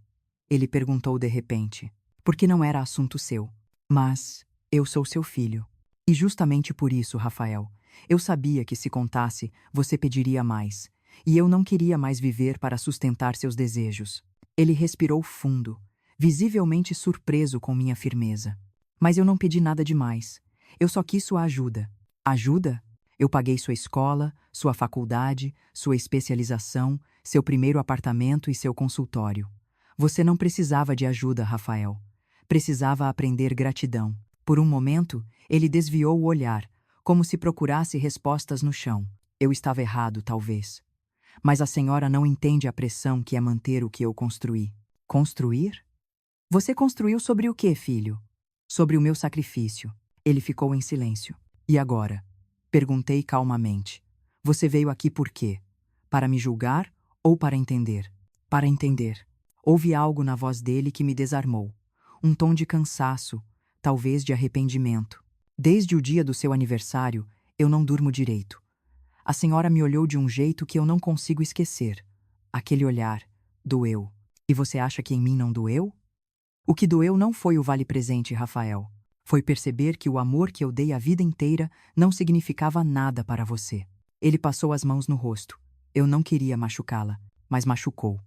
Ele perguntou de repente. Porque não era assunto seu. Mas eu sou seu filho. E justamente por isso, Rafael, eu sabia que se contasse, você pediria mais. E eu não queria mais viver para sustentar seus desejos. Ele respirou fundo, visivelmente surpreso com minha firmeza. Mas eu não pedi nada demais. Eu só quis sua ajuda. Ajuda? Eu paguei sua escola, sua faculdade, sua especialização, seu primeiro apartamento e seu consultório. Você não precisava de ajuda, Rafael. Precisava aprender gratidão. Por um momento, ele desviou o olhar, como se procurasse respostas no chão. Eu estava errado, talvez. Mas a senhora não entende a pressão que é manter o que eu construí. Construir? Você construiu sobre o quê, filho? Sobre o meu sacrifício. Ele ficou em silêncio. E agora? Perguntei calmamente. Você veio aqui por quê? Para me julgar ou para entender? Para entender. Houve algo na voz dele que me desarmou. Um tom de cansaço, talvez de arrependimento. Desde o dia do seu aniversário, eu não durmo direito. A senhora me olhou de um jeito que eu não consigo esquecer. Aquele olhar doeu. E você acha que em mim não doeu? O que doeu não foi o vale-presente, Rafael. Foi perceber que o amor que eu dei a vida inteira não significava nada para você. Ele passou as mãos no rosto. Eu não queria machucá-la, mas machucou.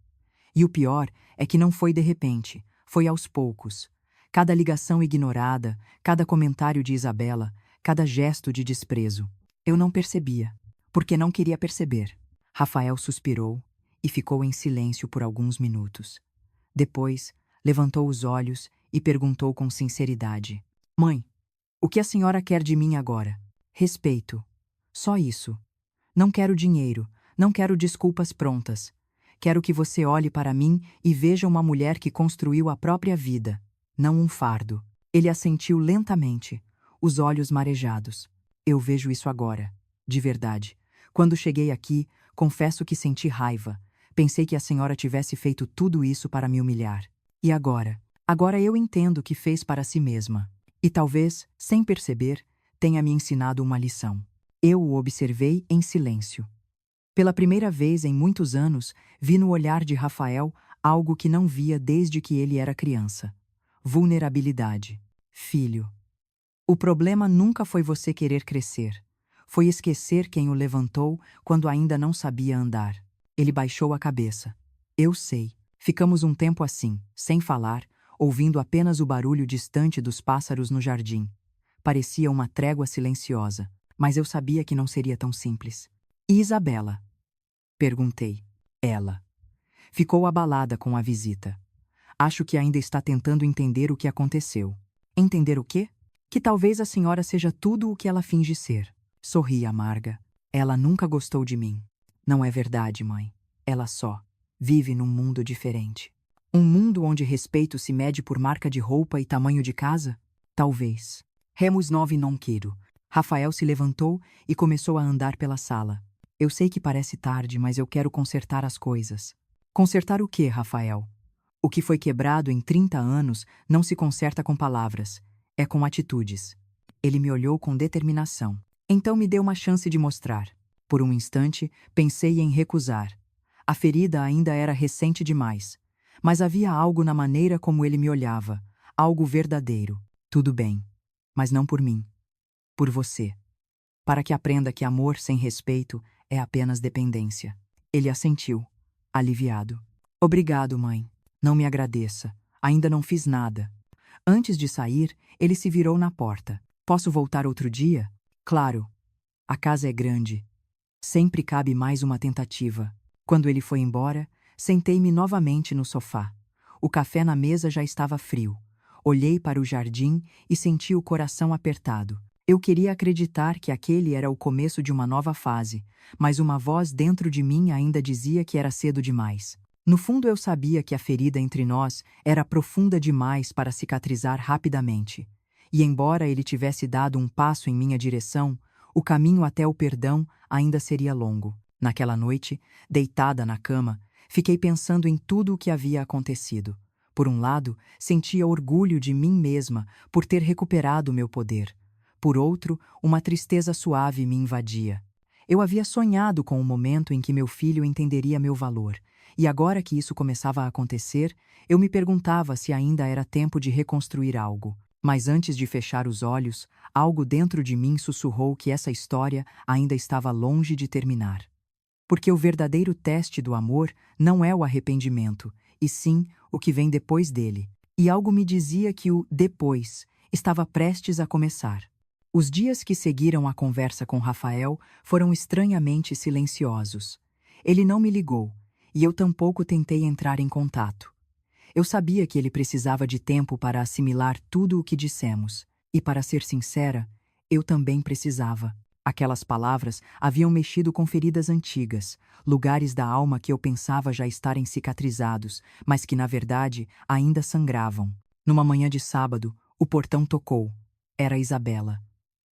E o pior é que não foi de repente, foi aos poucos. Cada ligação ignorada, cada comentário de Isabela, cada gesto de desprezo. Eu não percebia, porque não queria perceber. Rafael suspirou e ficou em silêncio por alguns minutos. Depois, levantou os olhos e perguntou com sinceridade: Mãe, o que a senhora quer de mim agora? Respeito. Só isso. Não quero dinheiro, não quero desculpas prontas. Quero que você olhe para mim e veja uma mulher que construiu a própria vida, não um fardo. Ele assentiu lentamente, os olhos marejados. Eu vejo isso agora, de verdade. Quando cheguei aqui, confesso que senti raiva. Pensei que a senhora tivesse feito tudo isso para me humilhar. E agora? Agora eu entendo que fez para si mesma. E talvez, sem perceber, tenha me ensinado uma lição. Eu o observei em silêncio. Pela primeira vez em muitos anos, vi no olhar de Rafael algo que não via desde que ele era criança. Vulnerabilidade. Filho. O problema nunca foi você querer crescer. Foi esquecer quem o levantou quando ainda não sabia andar. Ele baixou a cabeça. Eu sei. Ficamos um tempo assim, sem falar, ouvindo apenas o barulho distante dos pássaros no jardim. Parecia uma trégua silenciosa, mas eu sabia que não seria tão simples. E Isabela? Perguntei. Ela. Ficou abalada com a visita. Acho que ainda está tentando entender o que aconteceu. Entender o quê? Que talvez a senhora seja tudo o que ela finge ser. Sorri amarga. Ela nunca gostou de mim. Não é verdade, mãe. Ela só vive num mundo diferente. Um mundo onde respeito se mede por marca de roupa e tamanho de casa? Talvez. Remus 9 não quero. Rafael se levantou e começou a andar pela sala. Eu sei que parece tarde, mas eu quero consertar as coisas. Consertar o quê, Rafael? O que foi quebrado em 30 anos não se conserta com palavras, é com atitudes. Ele me olhou com determinação. Então me deu uma chance de mostrar. Por um instante, pensei em recusar. A ferida ainda era recente demais. Mas havia algo na maneira como ele me olhava, algo verdadeiro. Tudo bem, mas não por mim. Por você. Para que aprenda que amor sem respeito é apenas dependência. Ele assentiu, aliviado. Obrigado, mãe. Não me agradeça. Ainda não fiz nada. Antes de sair, ele se virou na porta. Posso voltar outro dia? Claro. A casa é grande. Sempre cabe mais uma tentativa. Quando ele foi embora, sentei-me novamente no sofá. O café na mesa já estava frio. Olhei para o jardim e senti o coração apertado. Eu queria acreditar que aquele era o começo de uma nova fase, mas uma voz dentro de mim ainda dizia que era cedo demais. No fundo eu sabia que a ferida entre nós era profunda demais para cicatrizar rapidamente. E embora ele tivesse dado um passo em minha direção, o caminho até o perdão ainda seria longo. Naquela noite, deitada na cama, fiquei pensando em tudo o que havia acontecido. Por um lado, sentia orgulho de mim mesma por ter recuperado meu poder. Por outro, uma tristeza suave me invadia. Eu havia sonhado com o momento em que meu filho entenderia meu valor, e agora que isso começava a acontecer, eu me perguntava se ainda era tempo de reconstruir algo. Mas antes de fechar os olhos, algo dentro de mim sussurrou que essa história ainda estava longe de terminar. Porque o verdadeiro teste do amor não é o arrependimento, e sim o que vem depois dele. E algo me dizia que o depois estava prestes a começar. Os dias que seguiram a conversa com Rafael foram estranhamente silenciosos. Ele não me ligou, e eu tampouco tentei entrar em contato. Eu sabia que ele precisava de tempo para assimilar tudo o que dissemos, e, para ser sincera, eu também precisava. Aquelas palavras haviam mexido com feridas antigas, lugares da alma que eu pensava já estarem cicatrizados, mas que, na verdade, ainda sangravam. Numa manhã de sábado, o portão tocou. Era Isabela.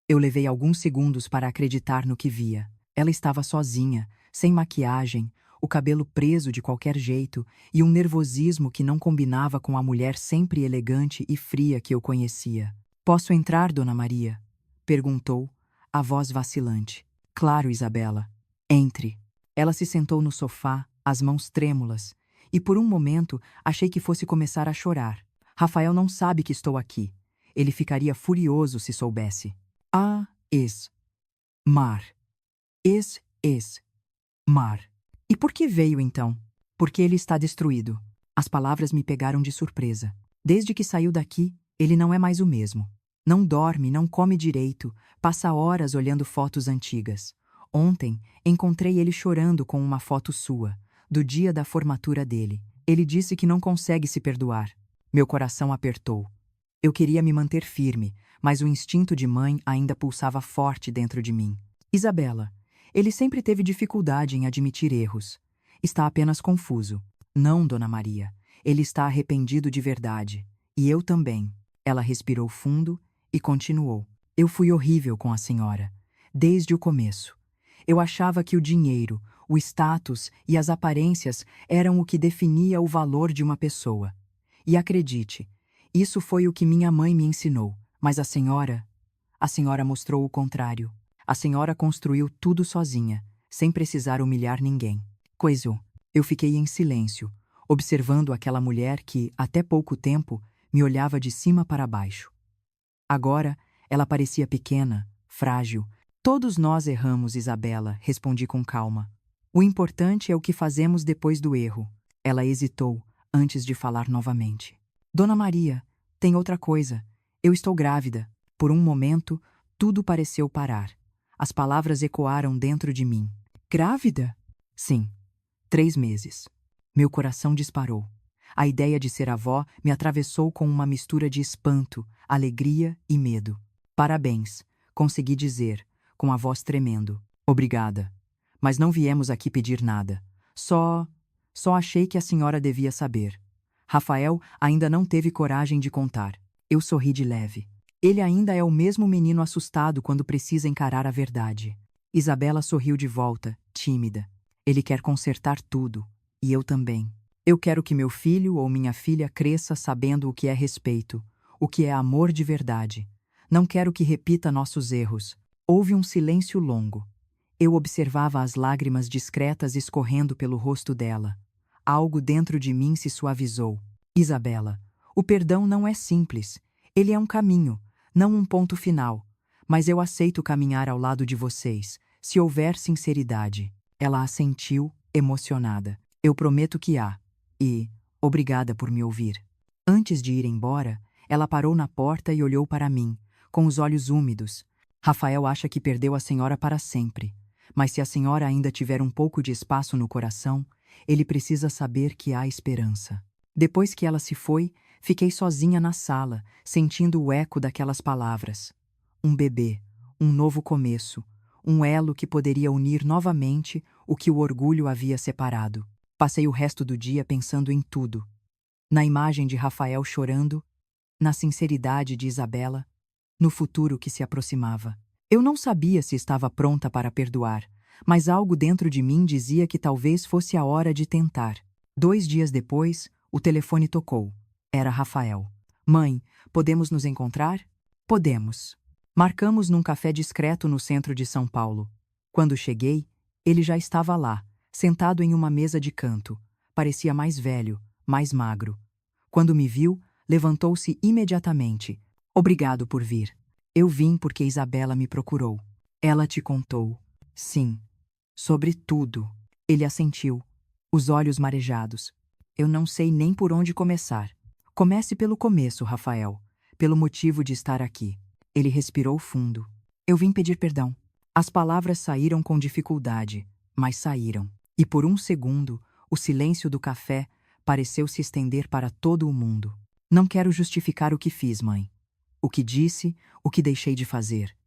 Eu levei alguns segundos para acreditar no que via. Ela estava sozinha, sem maquiagem, o cabelo preso de qualquer jeito e um nervosismo que não combinava com a mulher sempre elegante e fria que eu conhecia. "Posso entrar, Dona Maria?" perguntou, a voz vacilante. "Claro, Isabela. Entre." Ela se sentou no sofá, as mãos trêmulas, e por um momento achei que fosse começar a chorar. "Rafael não sabe que estou aqui. Ele ficaria furioso se soubesse." "Ah, mar. Mar. E por que veio então?" "Porque ele está destruído." As palavras me pegaram de surpresa. Desde que saiu daqui, ele não é mais o mesmo. Não dorme, não come direito, passa horas olhando fotos antigas. Ontem, encontrei ele chorando com uma foto sua, do dia da formatura dele. Ele disse que não consegue se perdoar. Meu coração apertou. Eu queria me manter firme, mas o instinto de mãe ainda pulsava forte dentro de mim. "Isabela, ele sempre teve dificuldade em admitir erros. Está apenas confuso." "Não, Dona Maria. Ele está arrependido de verdade. E eu também." Ela respirou fundo e continuou. "Eu fui horrível com a senhora. Desde o começo. Eu achava que o dinheiro, o status e as aparências eram o que definia o valor de uma pessoa. E acredite, isso foi o que minha mãe me ensinou. Mas a senhora mostrou o contrário. A senhora construiu tudo sozinha, sem precisar humilhar ninguém." "Coisou." Eu fiquei em silêncio, observando aquela mulher que, até pouco tempo, me olhava de cima para baixo. Agora, ela parecia pequena, frágil. "Todos nós erramos, Isabela", respondi com calma. "O importante é o que fazemos depois do erro." Ela hesitou, antes de falar novamente. "Dona Maria, tem outra coisa. Eu estou grávida." Por um momento, tudo pareceu parar. As palavras ecoaram dentro de mim. "Grávida?" "Sim. 3 meses." Meu coração disparou. A ideia de ser avó me atravessou com uma mistura de espanto, alegria e medo. "Parabéns", consegui dizer, com a voz tremendo. "Obrigada. Mas não viemos aqui pedir nada. Só achei que a senhora devia saber." Rafael ainda não teve coragem de contar. Eu sorri de leve. Ele ainda é o mesmo menino assustado quando precisa encarar a verdade. Isabela sorriu de volta, tímida. "Ele quer consertar tudo. E eu também. Eu quero que meu filho ou minha filha cresça sabendo o que é respeito, o que é amor de verdade. Não quero que repita nossos erros." Houve um silêncio longo. Eu observava as lágrimas discretas escorrendo pelo rosto dela. Algo dentro de mim se suavizou. "Isabela, o perdão não é simples. Ele é um caminho, não um ponto final. Mas eu aceito caminhar ao lado de vocês, se houver sinceridade." Ela assentiu, emocionada. "Eu prometo que há. E obrigada por me ouvir." Antes de ir embora, ela parou na porta e olhou para mim, com os olhos úmidos. "Rafael acha que perdeu a senhora para sempre. Mas se a senhora ainda tiver um pouco de espaço no coração, ele precisa saber que há esperança." Depois que ela se foi, fiquei sozinha na sala, sentindo o eco daquelas palavras. Um bebê, um novo começo, um elo que poderia unir novamente o que o orgulho havia separado. Passei o resto do dia pensando em tudo. Na imagem de Rafael chorando, na sinceridade de Isabela, no futuro que se aproximava. Eu não sabia se estava pronta para perdoar, mas algo dentro de mim dizia que talvez fosse a hora de tentar. 2 dias depois, o telefone tocou. Era Rafael. "Mãe, podemos nos encontrar?" "Podemos." Marcamos num café discreto no centro de São Paulo. Quando cheguei, ele já estava lá, sentado em uma mesa de canto. Parecia mais velho, mais magro. Quando me viu, levantou-se imediatamente. "Obrigado por vir." "Eu vim porque Isabela me procurou." "Ela te contou?" "Sim." "Sobre tudo." Ele assentiu, os olhos marejados. "Eu não sei nem por onde começar." "Comece pelo começo, Rafael. Pelo motivo de estar aqui." Ele respirou fundo. Eu vim pedir perdão. As palavras saíram com dificuldade, mas saíram. E por um segundo, o silêncio do café pareceu se estender para todo o mundo. Não quero justificar o que fiz, mãe. O que disse, o que deixei de fazer.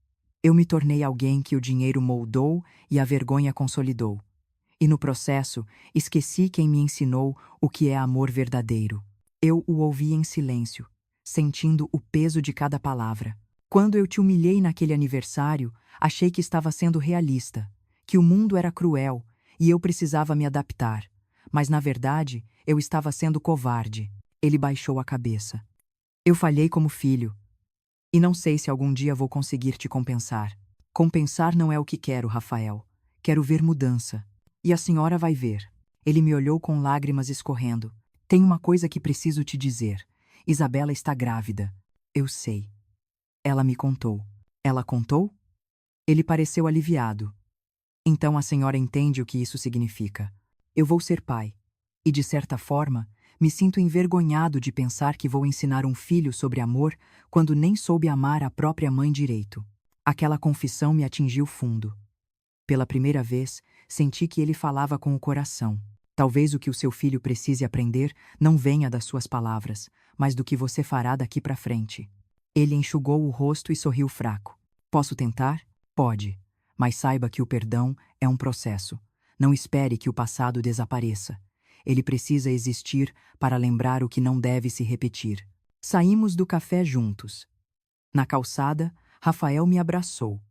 Eu me tornei alguém que o dinheiro moldou e a vergonha consolidou. E no processo, esqueci quem me ensinou o que é amor verdadeiro. Eu o ouvi em silêncio, sentindo o peso de cada palavra. Quando eu te humilhei naquele aniversário, achei que estava sendo realista, que o mundo era cruel e eu precisava me adaptar. Mas, na verdade, eu estava sendo covarde. Ele baixou a cabeça. Eu falhei como filho. E não sei se algum dia vou conseguir te compensar. Compensar não é o que quero, Rafael. Quero ver mudança. E a senhora vai ver. Ele me olhou com lágrimas escorrendo. Tem uma coisa que preciso te dizer. Isabela está grávida. Eu sei. Ela me contou. Ela contou? Ele pareceu aliviado. Então a senhora entende o que isso significa. Eu vou ser pai. E, de certa forma, me sinto envergonhado de pensar que vou ensinar um filho sobre amor quando nem soube amar a própria mãe direito. Aquela confissão me atingiu fundo. Pela primeira vez, senti que ele falava com o coração. Talvez o que o seu filho precise aprender não venha das suas palavras, mas do que você fará daqui para frente. Ele enxugou o rosto e sorriu fraco. Posso tentar? Pode. Mas saiba que o perdão é um processo. Não espere que o passado desapareça. Ele precisa existir para lembrar o que não deve se repetir. Saímos do café juntos. Na calçada, Rafael me abraçou.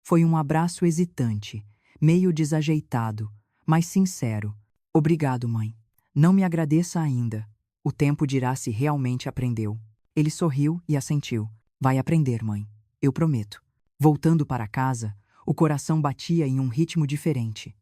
Foi um abraço hesitante, meio desajeitado, mas sincero. Obrigado, mãe. Não me agradeça ainda. O tempo dirá se realmente aprendeu. Ele sorriu e assentiu. Vai aprender, mãe. Eu prometo. Voltando para casa, o coração batia em um ritmo diferente.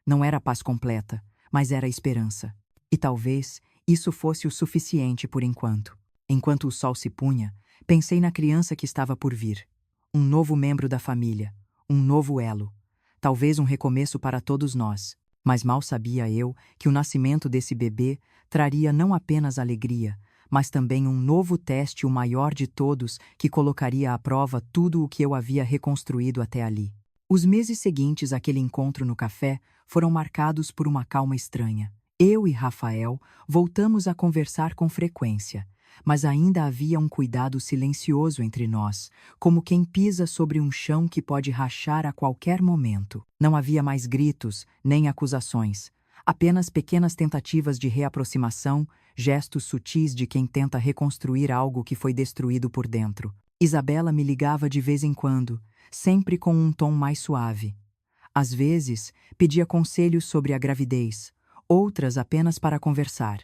Não era paz completa, mas era esperança. E talvez isso fosse o suficiente por enquanto. Enquanto o sol se punha, pensei na criança que estava por vir. Um novo membro da família, um novo elo. Talvez um recomeço para todos nós. Mas mal sabia eu que o nascimento desse bebê traria não apenas alegria, mas também um novo teste, o maior de todos, que colocaria à prova tudo o que eu havia reconstruído até ali. Os meses seguintes àquele encontro no café foram marcados por uma calma estranha. Eu e Rafael voltamos a conversar com frequência, mas ainda havia um cuidado silencioso entre nós, como quem pisa sobre um chão que pode rachar a qualquer momento. Não havia mais gritos, nem acusações, apenas pequenas tentativas de reaproximação, gestos sutis de quem tenta reconstruir algo que foi destruído por dentro. Isabela me ligava de vez em quando, sempre com um tom mais suave. Às vezes, pedia conselhos sobre a gravidez, outras apenas para conversar.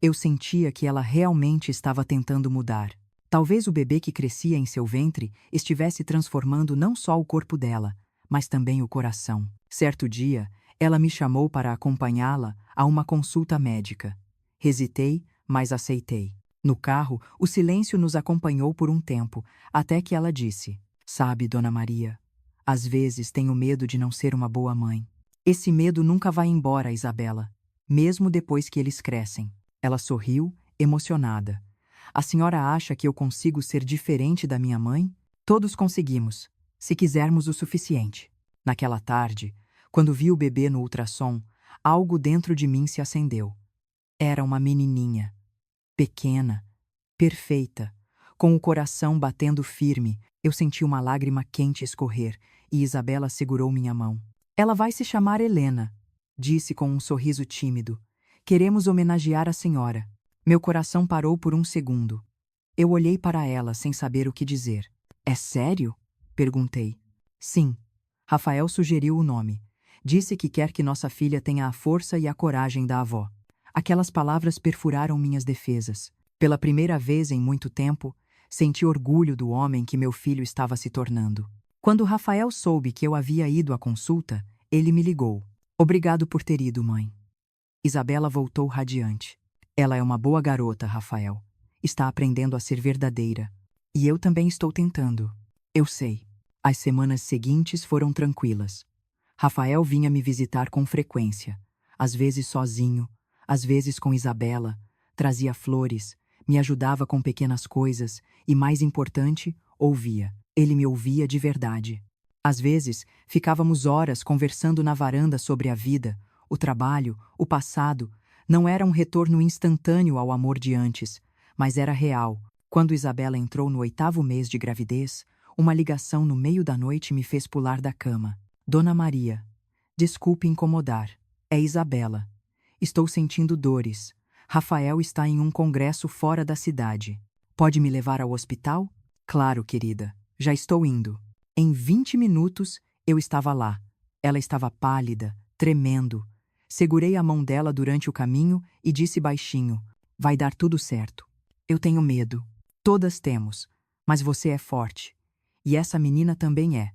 Eu sentia que ela realmente estava tentando mudar. Talvez o bebê que crescia em seu ventre estivesse transformando não só o corpo dela, mas também o coração. Certo dia, ela me chamou para acompanhá-la a uma consulta médica. Hesitei, mas aceitei. No carro, o silêncio nos acompanhou por um tempo, até que ela disse: Sabe, Dona Maria, às vezes tenho medo de não ser uma boa mãe. Esse medo nunca vai embora, Isabela, mesmo depois que eles crescem. Ela sorriu, emocionada. A senhora acha que eu consigo ser diferente da minha mãe? Todos conseguimos, se quisermos o suficiente. Naquela tarde, quando vi o bebê no ultrassom, algo dentro de mim se acendeu. Era uma menininha, pequena, perfeita, com o coração batendo firme. Eu senti uma lágrima quente escorrer e Isabela segurou minha mão. Ela vai se chamar Helena, disse com um sorriso tímido. Queremos homenagear a senhora. Meu coração parou por um segundo. Eu olhei para ela sem saber o que dizer. É sério? Perguntei. Sim. Rafael sugeriu o nome. Disse que quer que nossa filha tenha a força e a coragem da avó. Aquelas palavras perfuraram minhas defesas. Pela primeira vez em muito tempo, senti orgulho do homem que meu filho estava se tornando. Quando Rafael soube que eu havia ido à consulta, ele me ligou. Obrigado por ter ido, mãe. Isabela voltou radiante. Ela é uma boa garota, Rafael. Está aprendendo a ser verdadeira. E eu também estou tentando. Eu sei. As semanas seguintes foram tranquilas. Rafael vinha me visitar com frequência. Às vezes sozinho, às vezes com Isabela. Trazia flores, me ajudava com pequenas coisas e, mais importante, ouvia. Ele me ouvia de verdade. Às vezes, ficávamos horas conversando na varanda sobre a vida, o trabalho, o passado. Não era um retorno instantâneo ao amor de antes, mas era real. Quando Isabela entrou no 8º mês de gravidez, uma ligação no meio da noite me fez pular da cama. Dona Maria, desculpe incomodar. É Isabela. Estou sentindo dores. Rafael está em um congresso fora da cidade. Pode me levar ao hospital? Claro, querida. Já estou indo. Em 20 minutos, eu estava lá. Ela estava pálida, tremendo. Segurei a mão dela durante o caminho e disse baixinho: vai dar tudo certo. Eu tenho medo. Todas temos. Mas você é forte. E essa menina também é.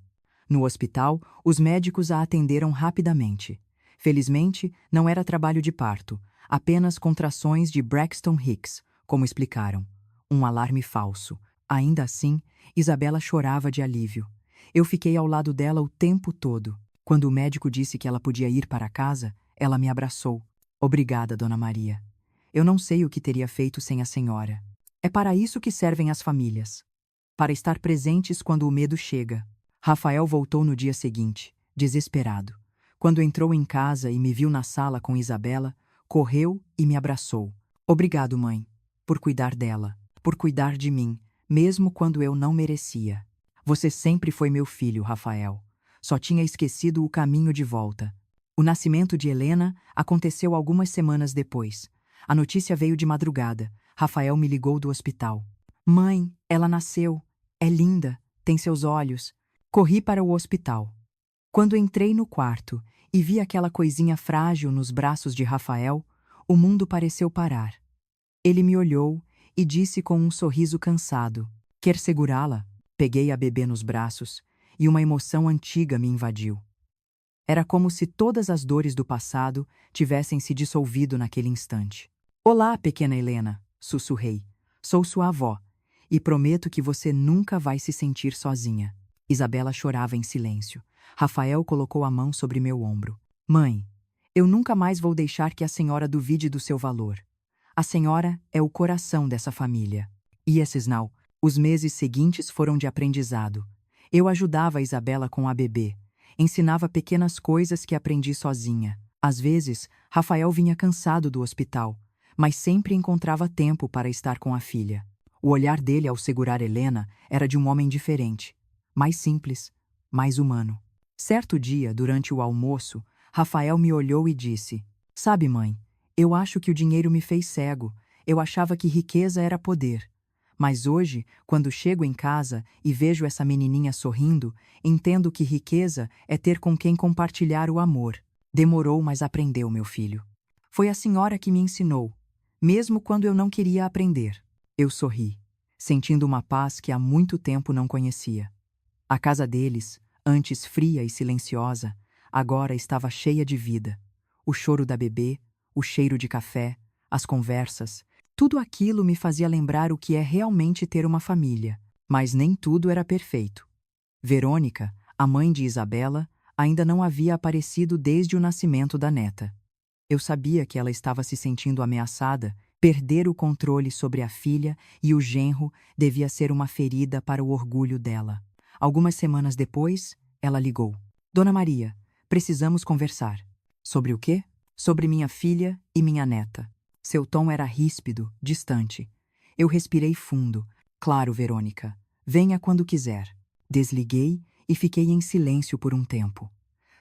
No hospital, os médicos a atenderam rapidamente. Felizmente, não era trabalho de parto, apenas contrações de Braxton Hicks, como explicaram. Um alarme falso. Ainda assim, Isabela chorava de alívio. Eu fiquei ao lado dela o tempo todo. Quando o médico disse que ela podia ir para casa, ela me abraçou. Obrigada, Dona Maria. Eu não sei o que teria feito sem a senhora. É para isso que servem as famílias. Para estar presentes quando o medo chega. Rafael voltou no dia seguinte, desesperado. Quando entrou em casa e me viu na sala com Isabela, correu e me abraçou. Obrigado, mãe, por cuidar dela, por cuidar de mim, mesmo quando eu não merecia. Você sempre foi meu filho, Rafael. Só tinha esquecido o caminho de volta. O nascimento de Helena aconteceu algumas semanas depois. A notícia veio de madrugada. Rafael me ligou do hospital. Mãe, ela nasceu. É linda, tem seus olhos. Corri para o hospital. Quando entrei no quarto e vi aquela coisinha frágil nos braços de Rafael, o mundo pareceu parar. Ele me olhou e disse com um sorriso cansado: quer segurá-la? Peguei a bebê nos braços e uma emoção antiga me invadiu. Era como se todas as dores do passado tivessem se dissolvido naquele instante. Olá, pequena Helena, sussurrei. Sou sua avó e prometo que você nunca vai se sentir sozinha. Isabela chorava em silêncio. Rafael colocou a mão sobre meu ombro. Mãe, eu nunca mais vou deixar que a senhora duvide do seu valor. A senhora é o coração dessa família. E Essenal, os meses seguintes foram de aprendizado. Eu ajudava a Isabela com a bebê. Ensinava pequenas coisas que aprendi sozinha. Às vezes, Rafael vinha cansado do hospital, mas sempre encontrava tempo para estar com a filha. O olhar dele ao segurar Helena era de um homem diferente, mais simples, mais humano. Certo dia, durante o almoço, Rafael me olhou e disse: sabe, mãe, eu acho que o dinheiro me fez cego. Eu achava que riqueza era poder. Mas hoje, quando chego em casa e vejo essa menininha sorrindo, entendo que riqueza é ter com quem compartilhar o amor. Demorou, mas aprendeu, meu filho. Foi a senhora que me ensinou, mesmo quando eu não queria aprender. Eu sorri, sentindo uma paz que há muito tempo não conhecia. A casa deles, antes fria e silenciosa, agora estava cheia de vida. O choro da bebê, o cheiro de café, as conversas, tudo aquilo me fazia lembrar o que é realmente ter uma família. Mas nem tudo era perfeito. Verônica, a mãe de Isabela, ainda não havia aparecido desde o nascimento da neta. Eu sabia que ela estava se sentindo ameaçada. Perder o controle sobre a filha e o genro devia ser uma ferida para o orgulho dela. Algumas semanas depois, ela ligou. Dona Maria, precisamos conversar. Sobre o quê? Sobre minha filha e minha neta. Seu tom era ríspido, distante. Eu respirei fundo. Claro, Verônica. Venha quando quiser. Desliguei e fiquei em silêncio por um tempo.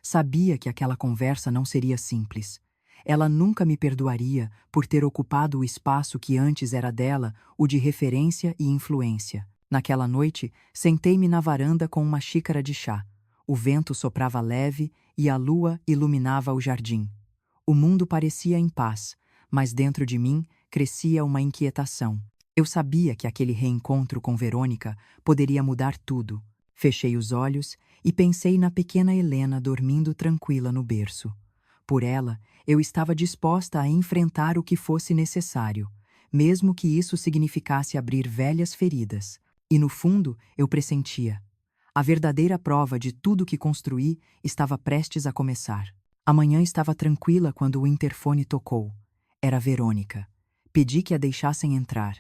Sabia que aquela conversa não seria simples. Ela nunca me perdoaria por ter ocupado o espaço que antes era dela, o de referência e influência. Naquela noite, sentei-me na varanda com uma xícara de chá. O vento soprava leve e a lua iluminava o jardim. O mundo parecia em paz, mas dentro de mim crescia uma inquietação. Eu sabia que aquele reencontro com Verônica poderia mudar tudo. Fechei os olhos e pensei na pequena Helena dormindo tranquila no berço. Por ela, eu estava disposta a enfrentar o que fosse necessário, mesmo que isso significasse abrir velhas feridas. E no fundo, eu pressentia. A verdadeira prova de tudo que construí estava prestes a começar. A manhã estava tranquila quando o interfone tocou. Era Verônica. Pedi que a deixassem entrar.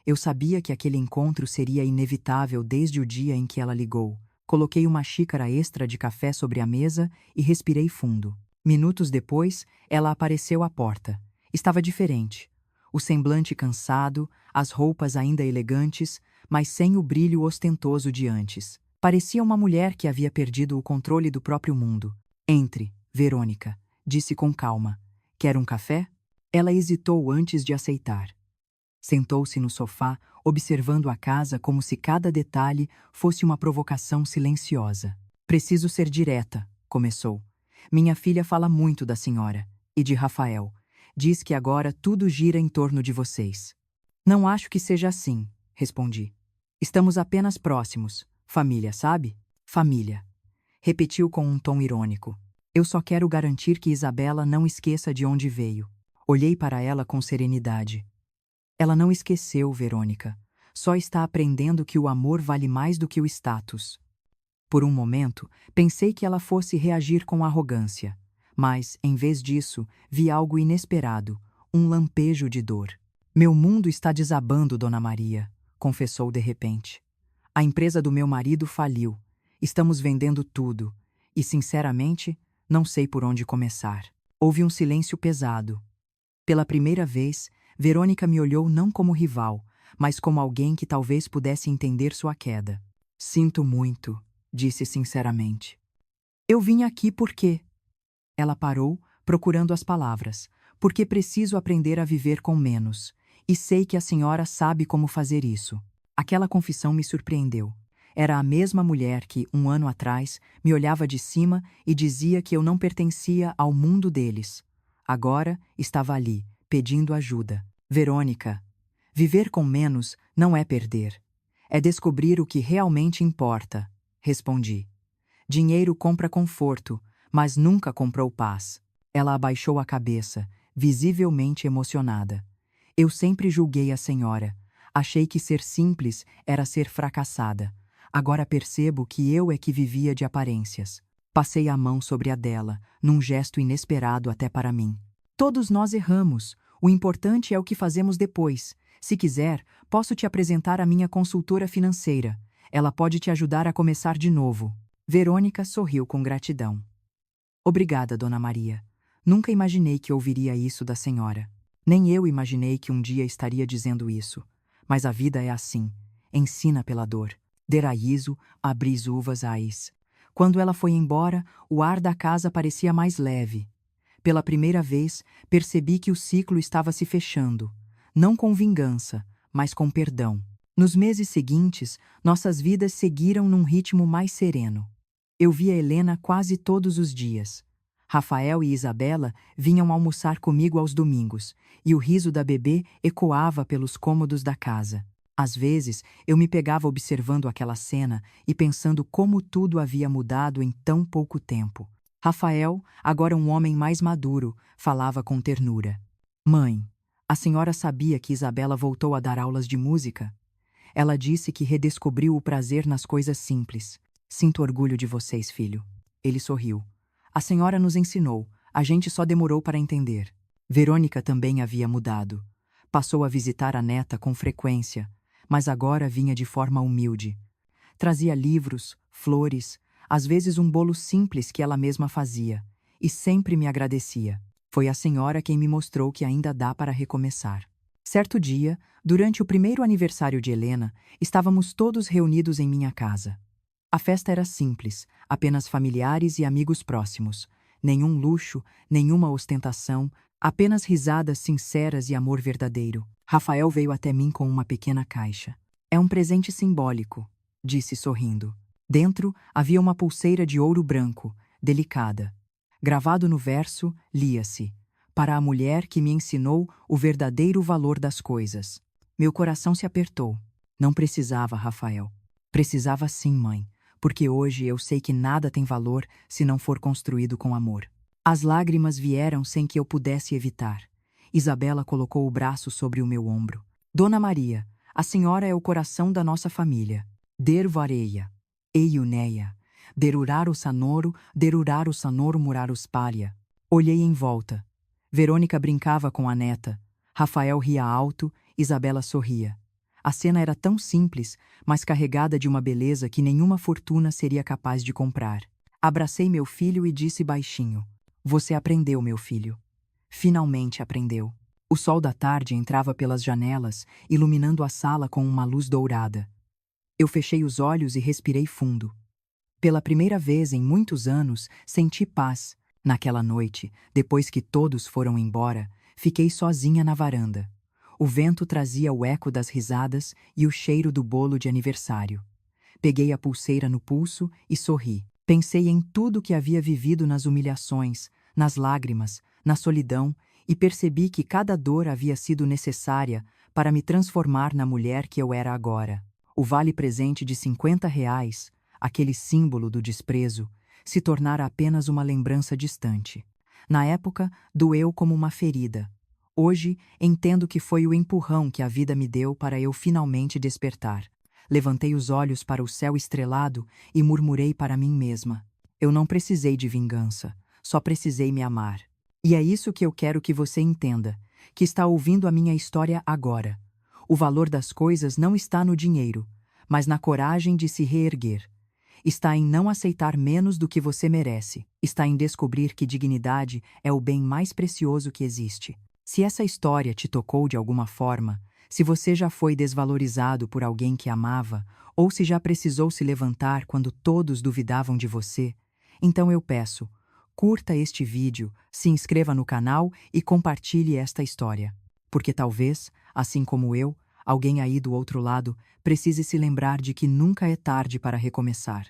Eu sabia que aquele encontro seria inevitável desde o dia em que ela ligou. Coloquei uma xícara extra de café sobre a mesa e respirei fundo. Minutos depois, ela apareceu à porta. Estava diferente. O semblante cansado, as roupas ainda elegantes, mas sem o brilho ostentoso de antes. Parecia uma mulher que havia perdido o controle do próprio mundo. Entre, Verônica, disse com calma. Quer um café? Ela hesitou antes de aceitar. Sentou-se no sofá, observando a casa como se cada detalhe fosse uma provocação silenciosa. Preciso ser direta, começou. Minha filha fala muito da senhora e de Rafael. Diz que agora tudo gira em torno de vocês. Não acho que seja assim, respondi. Estamos apenas próximos. Família, sabe? Família. Repetiu com um tom irônico. Eu só quero garantir que Isabela não esqueça de onde veio. Olhei para ela com serenidade. Ela não esqueceu, Verônica. Só está aprendendo que o amor vale mais do que o status. Por um momento, pensei que ela fosse reagir com arrogância. Mas, em vez disso, vi algo inesperado, um lampejo de dor. Meu mundo está desabando, Dona Maria, confessou de repente. A empresa do meu marido faliu. Estamos vendendo tudo. E, sinceramente, não sei por onde começar. Houve um silêncio pesado. Pela primeira vez, Verônica me olhou não como rival, mas como alguém que talvez pudesse entender sua queda. Sinto muito, disse sinceramente. Eu vim aqui porque... Ela parou, procurando as palavras. Porque preciso aprender a viver com menos. E sei que a senhora sabe como fazer isso. Aquela confissão me surpreendeu. Era a mesma mulher que, um ano atrás, me olhava de cima e dizia que eu não pertencia ao mundo deles. Agora estava ali, pedindo ajuda. Verônica, viver com menos não é perder. É descobrir o que realmente importa, respondi. Dinheiro compra conforto, mas nunca comprou paz. Ela abaixou a cabeça, visivelmente emocionada. Eu sempre julguei a senhora. Achei que ser simples era ser fracassada. Agora percebo que eu é que vivia de aparências. Passei a mão sobre a dela, num gesto inesperado até para mim. Todos nós erramos. O importante é o que fazemos depois. Se quiser, posso te apresentar a minha consultora financeira. Ela pode te ajudar a começar de novo. Verônica sorriu com gratidão. Obrigada, Dona Maria. Nunca imaginei que ouviria isso da senhora. Nem eu imaginei que um dia estaria dizendo isso. Mas a vida é assim. Ensina pela dor. Deraizo, abris uvas ais. Quando ela foi embora, o ar da casa parecia mais leve. Pela primeira vez, percebi que o ciclo estava se fechando. Não com vingança, mas com perdão. Nos meses seguintes, nossas vidas seguiram num ritmo mais sereno. Eu via Helena quase todos os dias. Rafael e Isabela vinham almoçar comigo aos domingos, e o riso da bebê ecoava pelos cômodos da casa. Às vezes, eu me pegava observando aquela cena e pensando como tudo havia mudado em tão pouco tempo. Rafael, agora um homem mais maduro, falava com ternura. Mãe, a senhora sabia que Isabela voltou a dar aulas de música? Ela disse que redescobriu o prazer nas coisas simples. Sinto orgulho de vocês, filho. Ele sorriu. A senhora nos ensinou, a gente só demorou para entender. Verônica também havia mudado. Passou a visitar a neta com frequência, mas agora vinha de forma humilde. Trazia livros, flores, às vezes um bolo simples que ela mesma fazia, e sempre me agradecia. Foi a senhora quem me mostrou que ainda dá para recomeçar. Certo dia, durante o primeiro aniversário de Helena, estávamos todos reunidos em minha casa. A festa era simples, apenas familiares e amigos próximos. Nenhum luxo, nenhuma ostentação, apenas risadas sinceras e amor verdadeiro. Rafael veio até mim com uma pequena caixa. É um presente simbólico, disse sorrindo. Dentro havia uma pulseira de ouro branco, delicada. Gravado no verso, lia-se: para a mulher que me ensinou o verdadeiro valor das coisas. Meu coração se apertou. Não precisava, Rafael. Precisava sim, mãe, porque hoje eu sei que nada tem valor se não for construído com amor. As lágrimas vieram sem que eu pudesse evitar. Isabela colocou o braço sobre o meu ombro. Dona Maria, a senhora é o coração da nossa família. Dervareia, eiuneia, deruraru sanoro murarus palha. Olhei em volta. Verônica brincava com a neta. Rafael ria alto, Isabela sorria. A cena era tão simples, mas carregada de uma beleza que nenhuma fortuna seria capaz de comprar. Abracei meu filho e disse baixinho: "Você aprendeu, meu filho. Finalmente aprendeu." O sol da tarde entrava pelas janelas, iluminando a sala com uma luz dourada. Eu fechei os olhos e respirei fundo. Pela primeira vez em muitos anos, senti paz. Naquela noite, depois que todos foram embora, fiquei sozinha na varanda. O vento trazia o eco das risadas e o cheiro do bolo de aniversário. Peguei a pulseira no pulso e sorri. Pensei em tudo que havia vivido nas humilhações, nas lágrimas, na solidão, e percebi que cada dor havia sido necessária para me transformar na mulher que eu era agora. O vale-presente de R$ 50, aquele símbolo do desprezo, se tornara apenas uma lembrança distante. Na época, doeu como uma ferida. Hoje, entendo que foi o empurrão que a vida me deu para eu finalmente despertar. Levantei os olhos para o céu estrelado e murmurei para mim mesma: eu não precisei de vingança, só precisei me amar. E é isso que eu quero que você entenda, que está ouvindo a minha história agora. O valor das coisas não está no dinheiro, mas na coragem de se reerguer. Está em não aceitar menos do que você merece. Está em descobrir que dignidade é o bem mais precioso que existe. Se essa história te tocou de alguma forma, se você já foi desvalorizado por alguém que amava, ou se já precisou se levantar quando todos duvidavam de você, então eu peço: curta este vídeo, se inscreva no canal e compartilhe esta história. Porque talvez, assim como eu, alguém aí do outro lado precise se lembrar de que nunca é tarde para recomeçar.